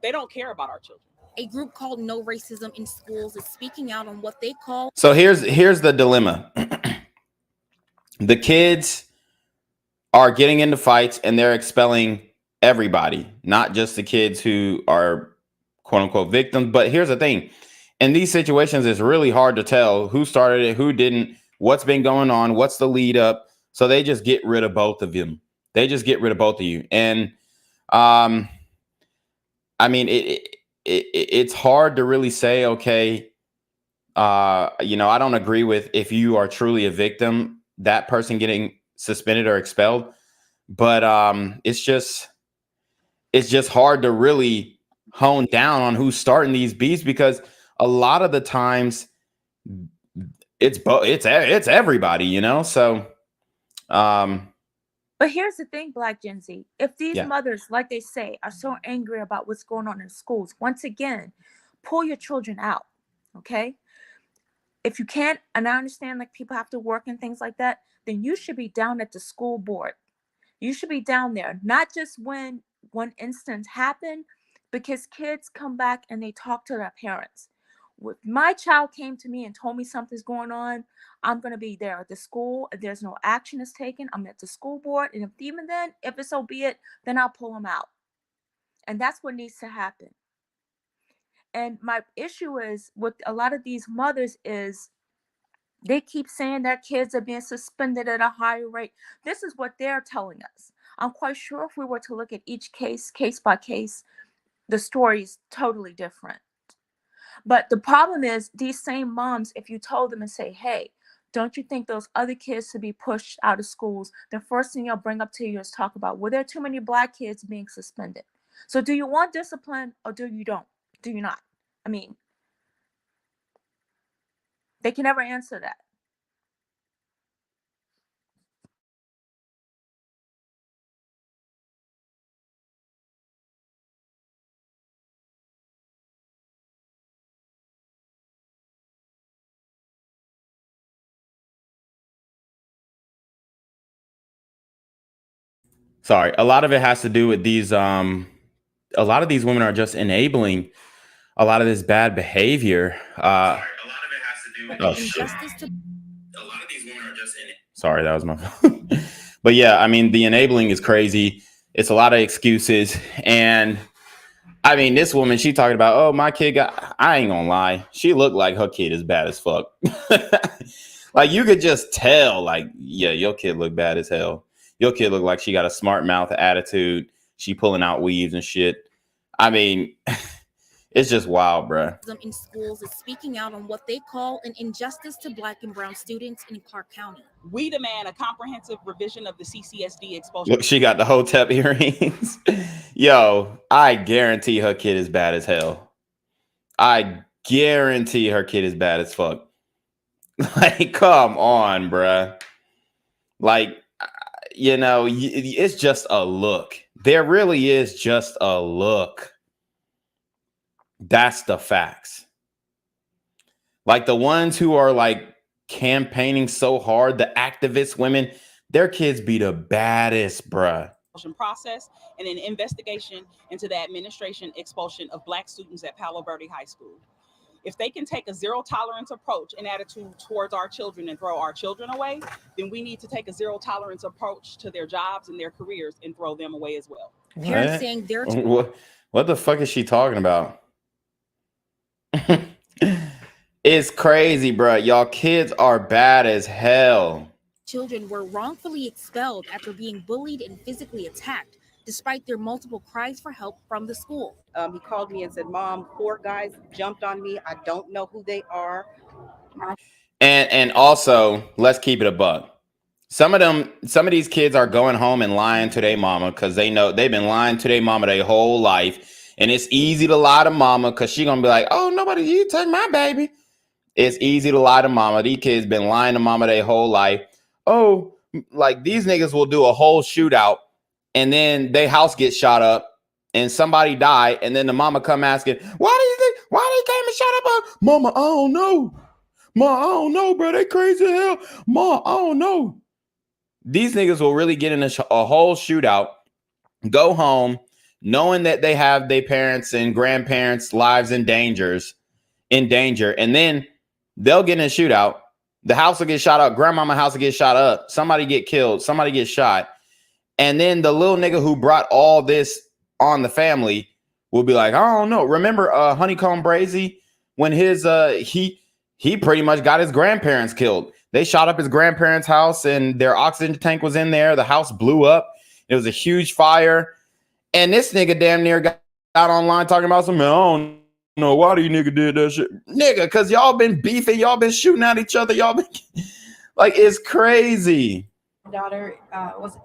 Speaker 24: They don't care about our children.
Speaker 12: A group called No Racism in Schools is speaking out on what they call.
Speaker 3: So here's the dilemma. The kids are getting into fights and they're expelling everybody, not just the kids who are quote unquote victims. But here's the thing. In these situations, it's really hard to tell who started it, who didn't, what's been going on, what's the lead up. So they just get rid of both of them. They just get rid of both of you. And I mean, it's hard to really say, okay, I don't agree with if you are truly a victim, that person getting suspended or expelled. But it's just hard to really hone down on who's starting these beefs, because a lot of the times it's everybody, So
Speaker 10: but here's the thing, Black Gen Z. If these mothers, like they say, are so angry about what's going on in schools, once again, pull your children out, okay? If you can't, and I understand like people have to work and things like that, then you should be down at the school board. You should be down there, not just when one instance happened, because kids come back and they talk to their parents. If my child came to me and told me something's going on, I'm going to be there at the school. If there's no action is taken, I'm at the school board. And if it's so be it, then I'll pull them out. And that's what needs to happen. And my issue is with a lot of these mothers is they keep saying their kids are being suspended at a higher rate. This is what they're telling us. I'm quite sure if we were to look at each case by case, the story is totally different. But the problem is these same moms, if you told them and say, hey, don't you think those other kids should be pushed out of schools? The first thing they'll bring up to you is talk about, well, there are too many Black kids being suspended. So do you want discipline or do you not? I mean, they can never answer that.
Speaker 3: Sorry, a lot of it has to do with these. A lot of these women are just enabling a lot of this bad behavior. Oh shit! Sorry, that was my phone. But yeah, I mean, the enabling is crazy. It's a lot of excuses, and I mean, this woman, she talking about, oh, my kid got. I ain't gonna lie, she looked like her kid is bad as fuck. Like you could just tell, like, yeah, your kid look bad as hell. Your kid look like she got a smart mouth attitude. She pulling out weaves and shit. I mean, it's just wild, bruh.
Speaker 12: In schools is speaking out on what they call an injustice to Black and brown students in Clark County.
Speaker 24: We demand a comprehensive revision of the CCSD expulsion.
Speaker 3: Look, she got the Hotep earrings. Yo, I guarantee her kid is bad as hell. I guarantee her kid is bad as fuck. Like, come on, bruh. Like, it's just a look. There really is just a look. That's the facts. Like the ones who are like campaigning so hard, the activist women, their kids be the baddest, bruh.
Speaker 24: Process and an investigation into the administration expulsion of Black students at Palo Verde High School. If they can take a zero tolerance approach and attitude towards our children and throw our children away, then we need to take a zero tolerance approach to their jobs and their careers and throw them away as well.
Speaker 12: Parents saying they're
Speaker 3: what the fuck is she talking about? It's crazy, bro. Y'all kids are bad as hell.
Speaker 12: children were wrongfully expelled after being bullied and physically attacked. despite their multiple cries for help from the school.
Speaker 21: He called me and said, "Mom, 4 guys jumped on me. I don't know who they are."
Speaker 3: And also, let's keep it a buck. Some of these kids are going home and lying to their mama because they know they've been lying to their mama their whole life. And it's easy to lie to mama because she gonna be like, oh, nobody, you take my baby. It's easy to lie to mama. These kids been lying to mama their whole life. Oh, like these niggas will do a whole shootout and then their house gets shot up and somebody die. And then the mama come asking, why they came and shot up? Mama, I don't know. Ma, I don't know, bro. They crazy as hell. Ma, I don't know. These niggas will really get in a whole shootout, go home, knowing that they have their parents and grandparents' lives in danger, and then they'll get in a shootout. The house will get shot up. Grandmama house will get shot up. Somebody get killed. Somebody get shot. And then the little nigga who brought all this on the family will be like, I don't know. Remember Honeycomb Brazy when his he pretty much got his grandparents killed. They shot up his grandparents' house and their oxygen tank was in there. The house blew up. It was a huge fire. And this nigga damn near got online talking about something. I don't know why you nigga did that shit. Nigga, because y'all been beefing. Y'all been shooting at each other. Y'all been like, it's crazy.
Speaker 1: My daughter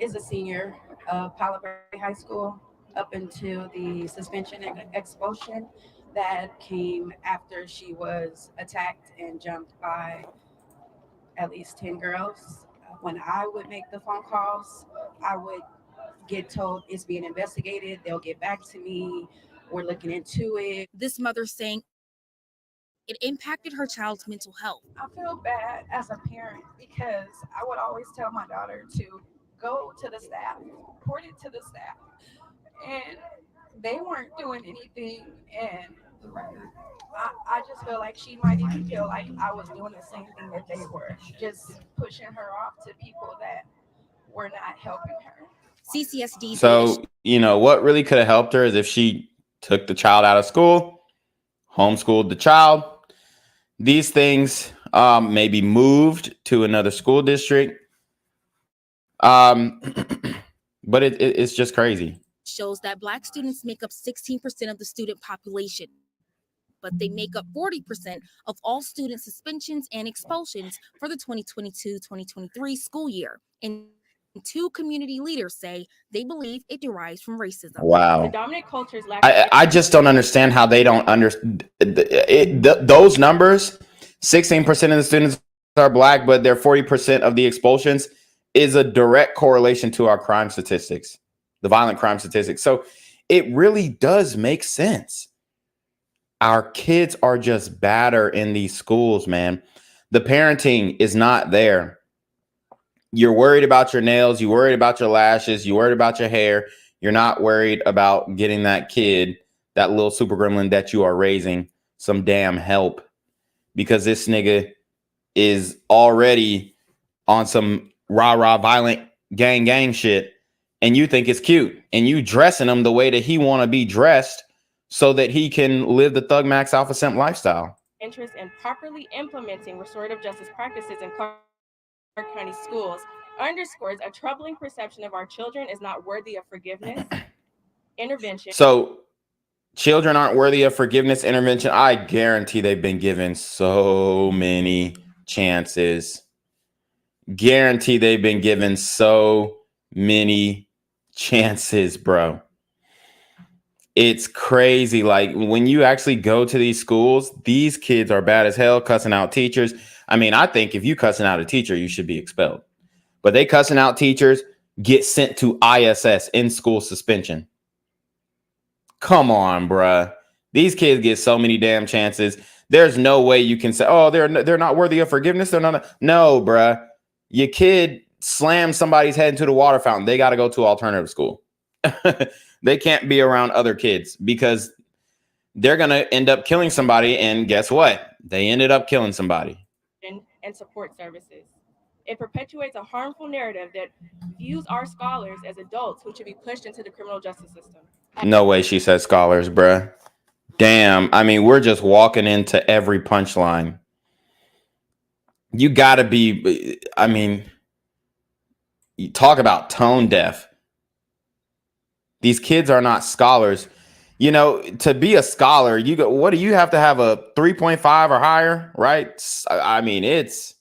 Speaker 1: is a senior of Palo Verde High School up into the suspension and expulsion that came after she was attacked and jumped by at least 10 girls. When I would make the phone calls, I would get told it's being investigated. They'll get back to me. We're looking into it.
Speaker 12: This mother saying it impacted her child's mental health.
Speaker 1: I feel bad as a parent because I would always tell my daughter to go to the staff, report it to the staff. And they weren't doing anything. And I just feel like she might even feel like I was doing the same thing that they were, just pushing her off to people that were not helping her.
Speaker 12: CCSD.
Speaker 3: So, you know, what really could have helped her is if she took the child out of school, homeschooled the child. These things maybe moved to another school district. But it's just crazy.
Speaker 12: Shows that Black students make up 16% of the student population, but they make up 40% of all student suspensions and expulsions for the 2022-2023 school year. And 2 community leaders say they believe it derives from racism.
Speaker 3: Wow.
Speaker 12: The dominant cultures lack.
Speaker 3: I just don't understand how they don't understand those numbers. 16% of the students are Black, but they're 40% of the expulsions is a direct correlation to our crime statistics, the violent crime statistics. So it really does make sense. Our kids are just badder in these schools, man. The parenting is not there. You're worried about your nails. You're worried about your lashes. You're worried about your hair. You're not worried about getting that kid, that little super gremlin that you are raising, some damn help, because this nigga is already on some rah-rah violent gang shit. And you think it's cute. And you dressing him the way that he want to be dressed so that he can live the Thug Max Alpha Simp lifestyle.
Speaker 13: Interest in properly implementing restorative justice practices in Clark County schools underscores a troubling perception of our children is not worthy of forgiveness, intervention.
Speaker 3: So children aren't worthy of forgiveness, intervention. I guarantee they've been given so many chances. Guarantee they've been given so many chances, bro. It's crazy. Like when you actually go to these schools, these kids are bad as hell, cussing out teachers. I mean, I think if you cussing out a teacher, you should be expelled. But they cussing out teachers, get sent to ISS, in school suspension. Come on, bruh. These kids get so many damn chances. There's no way you can say, oh, they're not worthy of forgiveness. They're not. No, bruh. Your kid slammed somebody's head into the water fountain. They got to go to alternative school. They can't be around other kids because they're going to end up killing somebody. And guess what? They ended up killing somebody.
Speaker 13: And support services. It perpetuates a harmful narrative that views our scholars as adults who should be pushed into the criminal justice system.
Speaker 3: No way she said scholars, bruh. Damn. I mean, we're just walking into every punchline. You got to be, I mean, you talk about tone deaf. These kids are not scholars. You know, to be a scholar, what do you have to have, a 3.5 or higher, right? I mean, it's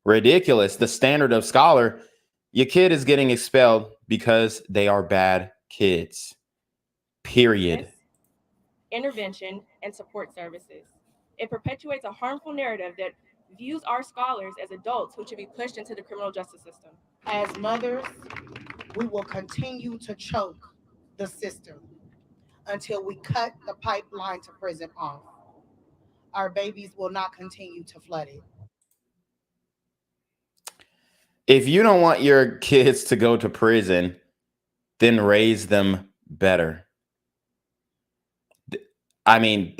Speaker 3: ridiculous. The standard of scholar, your kid is getting expelled because they are bad kids. Period.
Speaker 13: Intervention, and support services. It perpetuates a harmful narrative that views our scholars as adults who should be pushed into the criminal justice system.
Speaker 14: As mothers, we will continue to choke the system until we cut the pipeline to prison off. Our babies will not continue to flood it.
Speaker 3: If you don't want your kids to go to prison, then raise them better. I mean,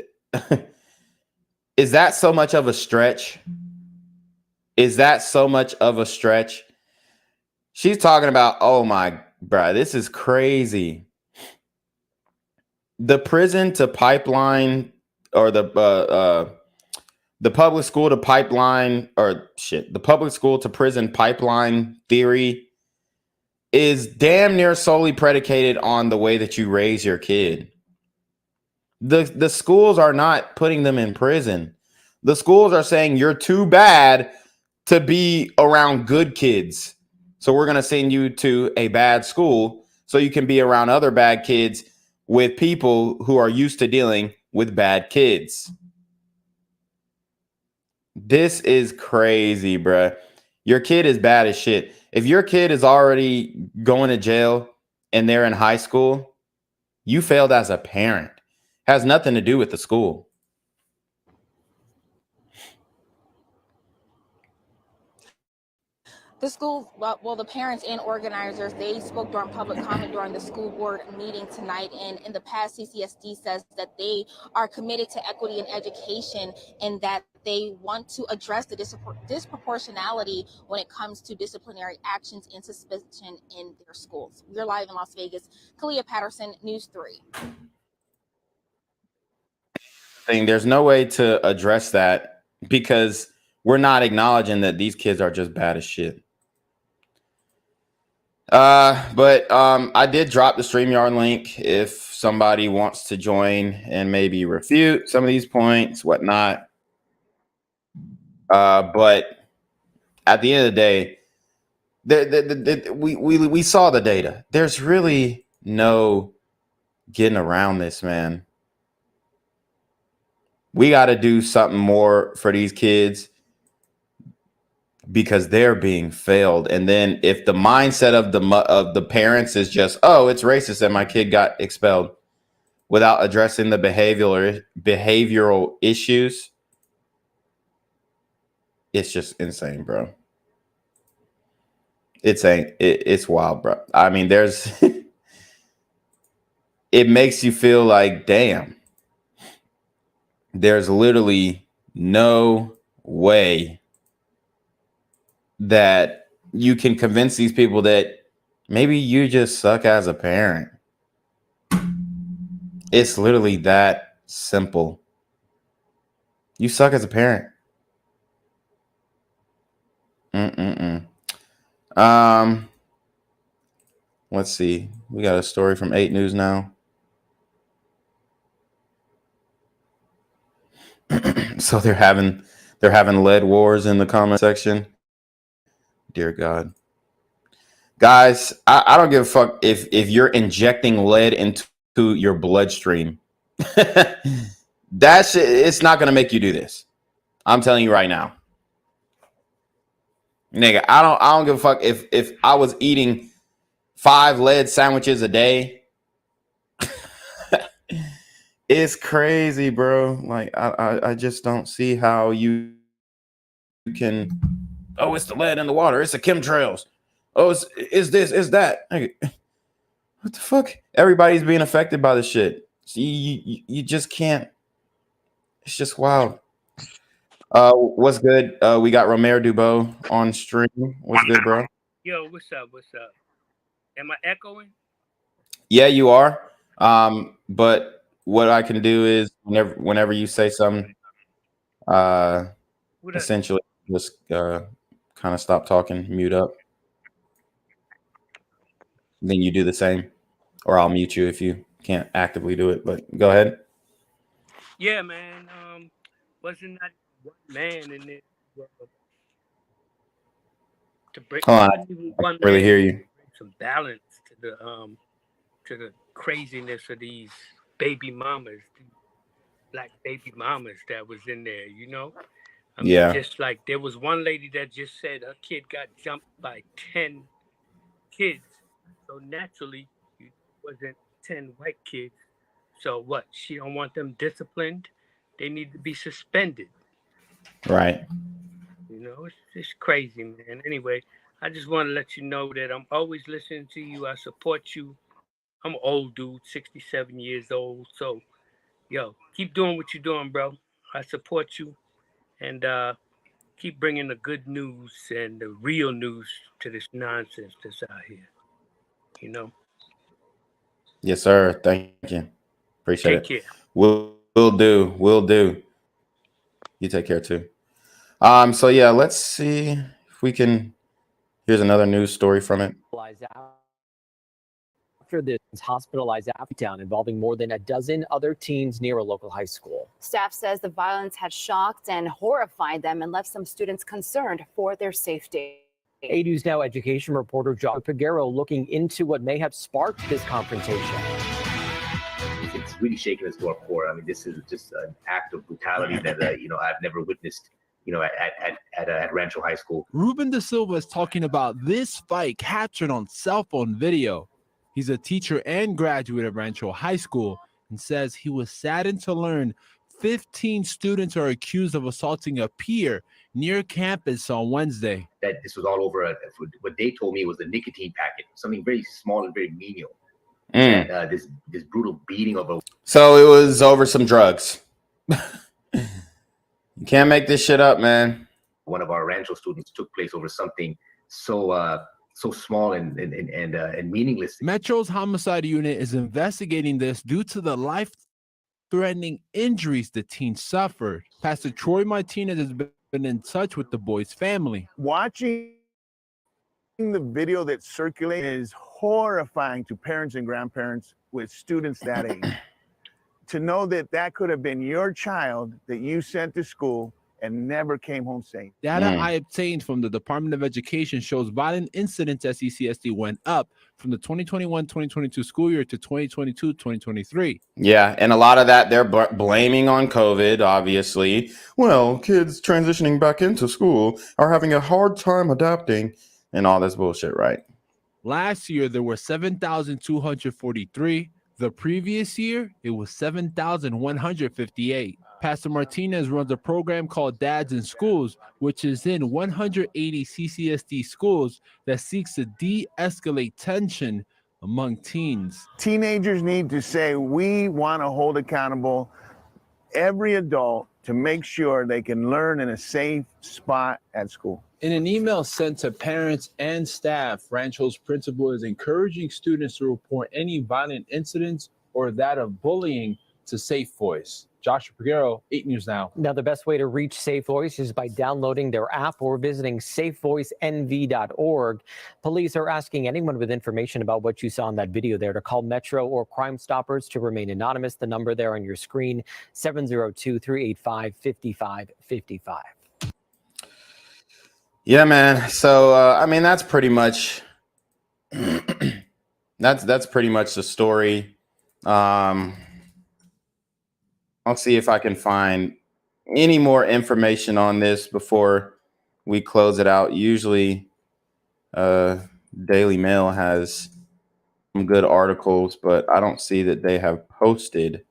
Speaker 3: is that so much of a stretch? Is that so much of a stretch? She's talking about, oh my, bruh, this is crazy. The prison to pipeline, or the public school to pipeline, or shit, the public school to prison pipeline theory is damn near solely predicated on the way that you raise your kid. The schools are not putting them in prison. The schools are saying you're too bad to be around good kids. So we're going to send you to a bad school so you can be around other bad kids with people who are used to dealing with bad kids. This is crazy, bruh. Your kid is bad as shit. If your kid is already going to jail and they're in high school, you failed as a parent. Has nothing to do with the school.
Speaker 12: The school, well, the parents and organizers, they spoke during public comment during the school board meeting tonight. And in the past, CCSD says that they are committed to equity in education and that they want to address the disproportionality when it comes to disciplinary actions and suspension in their schools. We're live in Las Vegas. Kalia Patterson, News 3.
Speaker 3: There's no way to address that because we're not acknowledging that these kids are just bad as shit. But I did drop the StreamYard link if somebody wants to join and maybe refute some of these points, whatnot. But at the end of the day, we saw the data. There's really no getting around this, man. We got to do something more for these kids because they're being failed. And then if the mindset of the parents is just, oh, it's racist that my kid got expelled, without addressing the behavioral issues, it's just insane, bro. It's wild, bro. I mean, there's it makes you feel like, damn, there's literally no way that you can convince these people that maybe you just suck as a parent. It's literally that simple. You suck as a parent. Let's see. We got a story from 8 News now. So they're having lead wars in the comment section. Dear God. Guys, I don't give a fuck if you're injecting lead into your bloodstream. That shit, it's not gonna make you do this. I'm telling you right now. Nigga, I don't give a fuck if I was eating 5 lead sandwiches a day. It's crazy, bro. Like I just don't see how you can. Oh, it's the lead in the water. It's the chemtrails. Oh, it's this, it's that. Nigga, what the fuck? Everybody's being affected by this shit. So you just can't. It's just wild. What's good? We got Romero Dubois on stream. What's good, bro?
Speaker 15: Yo, what's up? What's up? Am I echoing?
Speaker 3: Yeah, you are. But what I can do is whenever you say something, essentially just kind of stop talking, mute up. then you do the same, or I'll mute you if you can't actively do it. But go ahead.
Speaker 15: Yeah, man. Wasn't that one man in there to bring?
Speaker 3: Hold on,
Speaker 15: Wasn't even
Speaker 3: I
Speaker 15: one
Speaker 3: can't really
Speaker 15: man
Speaker 3: hear
Speaker 15: to
Speaker 3: you.
Speaker 15: bring some balance to the craziness of these baby mamas, these black baby mamas that was in there. You know, I mean,
Speaker 3: Yeah.
Speaker 15: just like there was one lady that just said her kid got jumped by 10 kids, so naturally it wasn't 10 white kids. So what? She don't want them disciplined. They need to be suspended.
Speaker 3: Right.
Speaker 15: You know, it's just crazy, man. Anyway, I just want to let you know that I'm always listening to you. I support you. I'm an old dude, 67 years old. So, yo, keep doing what you're doing, bro. I support you. And keep bringing the good news and the real news to this nonsense that's out here. You know?
Speaker 3: Yes, sir. Thank you. Appreciate
Speaker 15: Take
Speaker 3: it.
Speaker 15: care.
Speaker 3: Will do. Will do. You take care too. So yeah, let's see if we can. Here's another news story from it.
Speaker 16: After this hospitalized town involving more than a dozen other teens near a local high school.
Speaker 17: Staff says the violence had shocked and horrified them and left some students concerned for their safety.
Speaker 16: 8 News Now education reporter Josh Piguero looking into what may have sparked this confrontation.
Speaker 18: It's really shaken us to our core. I mean, this is just an act of brutality that I've never witnessed. At Rancho High School.
Speaker 19: Ruben Da Silva is talking about this fight captured on cell phone video. He's a teacher and graduate of Rancho High School and says he was saddened to learn 15 students are accused of assaulting a peer near campus on Wednesday.
Speaker 18: That this was all over. What they told me was a nicotine packet, something very small and very menial. And this brutal beating of a.
Speaker 3: So it was over some drugs. You can't make this shit up, man.
Speaker 18: One of our Rancho students took place over something so small and meaningless.
Speaker 19: Metro's homicide unit is investigating this due to the life-threatening injuries the teen suffered. Pastor Troy Martinez has been in touch with the boy's family.
Speaker 25: Watching the video that circulated is horrifying to parents and grandparents with students that age. To know that that could have been your child that you sent to school and never came home safe.
Speaker 19: Data I obtained from the Department of Education shows violent incidents at CCSD went up from the 2021-2022 school year to 2022-2023.
Speaker 3: Yeah, and a lot of that they're blaming on COVID, obviously. Well, kids transitioning back into school are having a hard time adapting and all this bullshit, right?
Speaker 19: Last year, there were 7,243. The previous year, it was 7,158. Pastor Martinez runs a program called Dads in Schools, which is in 180 CCSD schools that seeks to de-escalate tension among teens.
Speaker 25: Teenagers need to say, we want to hold accountable every adult to make sure they can learn in a safe spot at school.
Speaker 19: In an email sent to parents and staff, Rancho's principal is encouraging students to report any violent incidents or that of bullying to Safe Voice. Joshua Piguero, 8 News Now.
Speaker 16: Now, the best way to reach Safe Voice is by downloading their app or visiting safevoicenv.org. Police are asking anyone with information about what you saw in that video there to call Metro or Crime Stoppers to remain anonymous. The number there on your screen, 702-385-5555.
Speaker 3: Yeah, man. So I mean, that's pretty much that's pretty much the story. I'll see if I can find any more information on this before we close it out. Usually, Daily Mail has some good articles, but I don't see that they have posted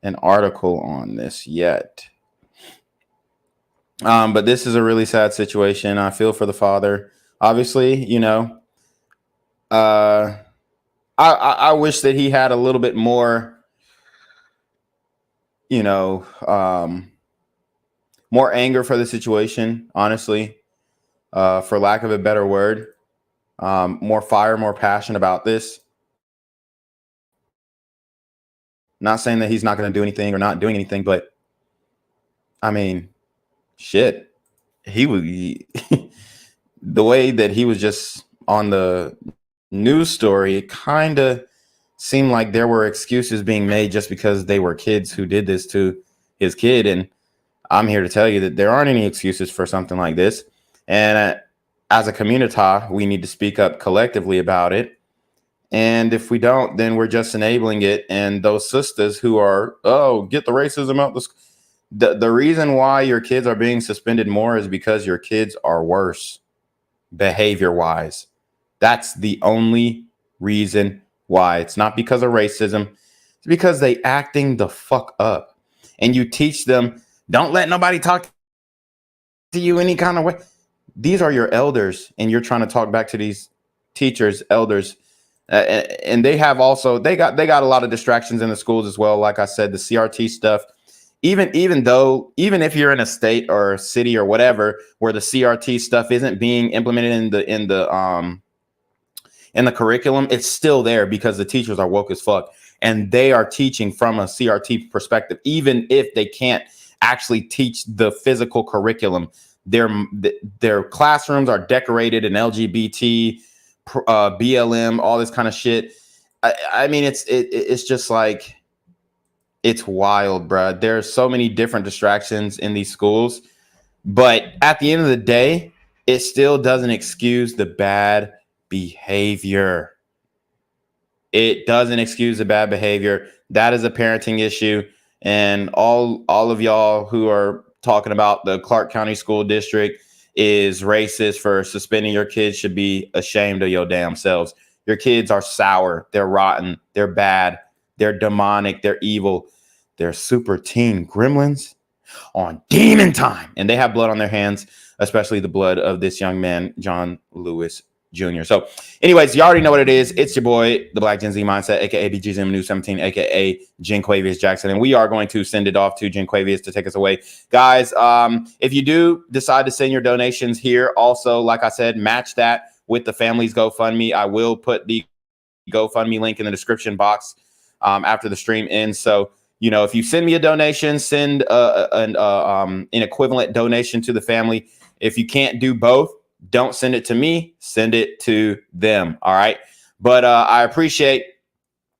Speaker 3: an article on this yet. But this is a really sad situation. I feel for the father. Obviously, you know, I wish that he had a little bit more, you know, more anger for the situation, honestly, for lack of a better word, more fire, more passion about this. Not saying that he's not going to do anything or not doing anything, but I mean, shit, he was the way that he was just on the news story, it kind of seemed like there were excuses being made just because they were kids who did this to his kid. And I'm here to tell you that there aren't any excuses for something like this. And as a community, we need to speak up collectively about it. And if we don't, then we're just enabling it. And those sisters who are, oh, get the racism out. The reason why your kids are being suspended more is because your kids are worse behavior wise. That's the only reason why. It's not because of racism. It's because they acting the fuck up. And you teach them, don't let nobody talk to you any kind of way. These are your elders, and you're trying to talk back to these teachers, elders. And they have also, they got a lot of distractions in the schools as well. Like I said, the CRT stuff, even if you're in a state or a city or whatever, where the CRT stuff isn't being implemented in the curriculum, it's still there because the teachers are woke as fuck. And they are teaching from a CRT perspective, even if they can't actually teach the physical curriculum. Their classrooms are decorated in LGBT, BLM, all this kind of shit. I mean, it's just like, it's wild, bro. There's so many different distractions in these schools, but at the end of the day, it still doesn't excuse the bad behavior. It doesn't excuse the bad behavior. That is a parenting issue. And all of y'all who are talking about the Clark County School District is racist for suspending your kids should be ashamed of your damn selves. Your kids are sour. They're rotten. They're bad. They're demonic. They're evil. They're super teen gremlins on demon time. And they have blood on their hands, especially the blood of this young man, John Lewis Jr. So anyways, you already know what it is. It's your boy, the Black Gen Z Mindset, aka BGZM News 17, aka Genquavius Jackson. And we are going to send it off to Genquavius to take us away. Guys, if you do decide to send your donations here, also, like I said, match that with the family's GoFundMe. I will put the GoFundMe link in the description box after the stream ends. So, you know, if you send me a donation, send an equivalent donation to the family. If you can't do both, don't send it to me, send it to them. All right. But I appreciate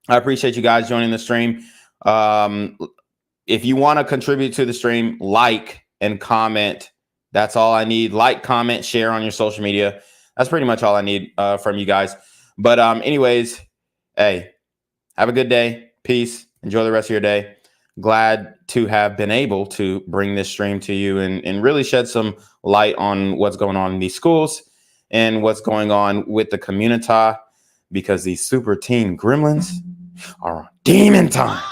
Speaker 3: you guys joining the stream. If you want to contribute to the stream, like and comment. That's all I need. Like, comment, share on your social media. That's pretty much all I need from you guys. But anyways, hey, have a good day. Peace. Enjoy the rest of your day. Glad to have been able to bring this stream to you and really shed some light on what's going on in these schools and what's going on with the community, because these super teen gremlins are on demon time.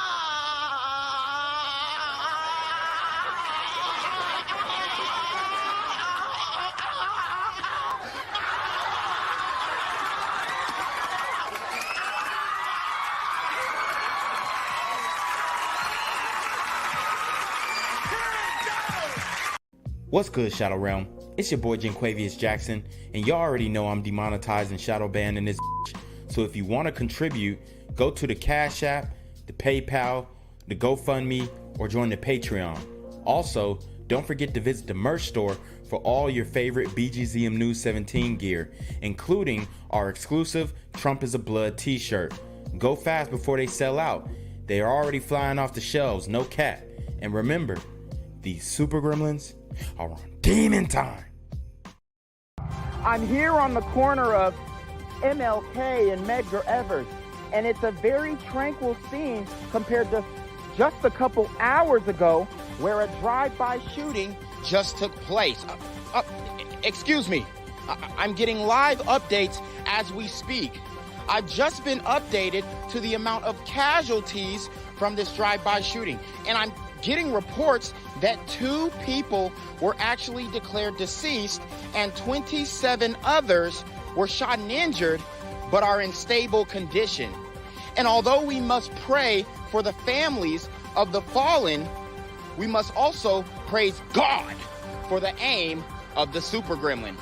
Speaker 3: What's good, Shadow Realm? It's your boy Genquavius Jackson, and y'all already know I'm demonetized and shadow banned in this bitch. So if you want to contribute, go to the Cash App, the PayPal, the GoFundMe, or join the Patreon. Also, don't forget to visit the merch store for all your favorite BGZM News 17 gear, including our exclusive Trump is a Blood t-shirt. Go fast before they sell out. They are already flying off the shelves, no cap. And remember, these super gremlins are on demon time.
Speaker 4: I'm here on the corner of MLK and Medgar Evers, and it's a very tranquil scene compared to just a couple hours ago where a drive-by shooting just took place. Excuse me, I'm getting live updates as we speak. I've just been updated to the amount of casualties from this drive-by shooting, and I'm getting reports that 2 people were actually declared deceased and 27 others were shot and injured but are in stable condition. And although we must pray for the families of the fallen, we must also praise God for the aim of the super gremlin.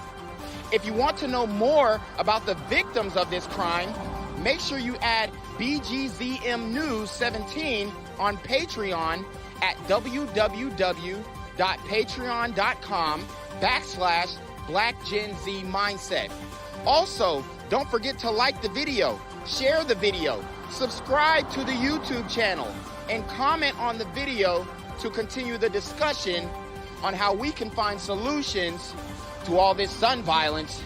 Speaker 4: If you want to know more about the victims of this crime, make sure you add BGZM News 17 on Patreon at www.patreon.com/BlackGenZMindset.
Speaker 3: Also, don't forget to like the video, share the video, subscribe to the YouTube channel, and comment on the video to continue the discussion on how we can find solutions to all this gun violence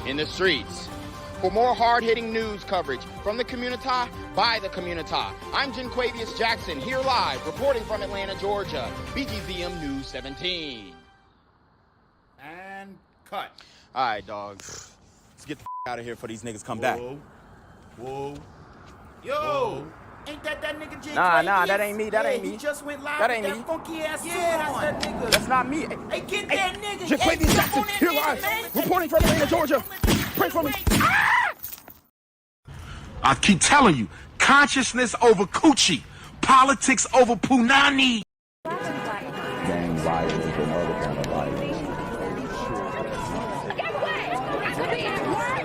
Speaker 3: in the streets. For more hard-hitting news coverage from the community, by the community, I'm Jenquavius Jackson, here live, reporting from Atlanta, Georgia, BGZM News 17.
Speaker 5: And cut.
Speaker 3: All right, dogs. Let's get the out of here before these niggas come back.
Speaker 5: Whoa. Yo. Ain't that nigga J?
Speaker 3: Nah, that ain't me. That ain't me.
Speaker 5: He just went live
Speaker 3: That
Speaker 5: with
Speaker 3: ain't
Speaker 5: that
Speaker 3: me.
Speaker 5: funky ass suit
Speaker 3: that's
Speaker 5: on.
Speaker 3: that nigga. That's not me.
Speaker 5: Hey, get that nigga.
Speaker 3: Jenquavius Jackson, here live, reporting from Atlanta, Georgia. Pray for me.
Speaker 7: I keep telling you, consciousness over coochie, politics over punani.
Speaker 9: Gang violence and other kind of violence.
Speaker 20: Guess what?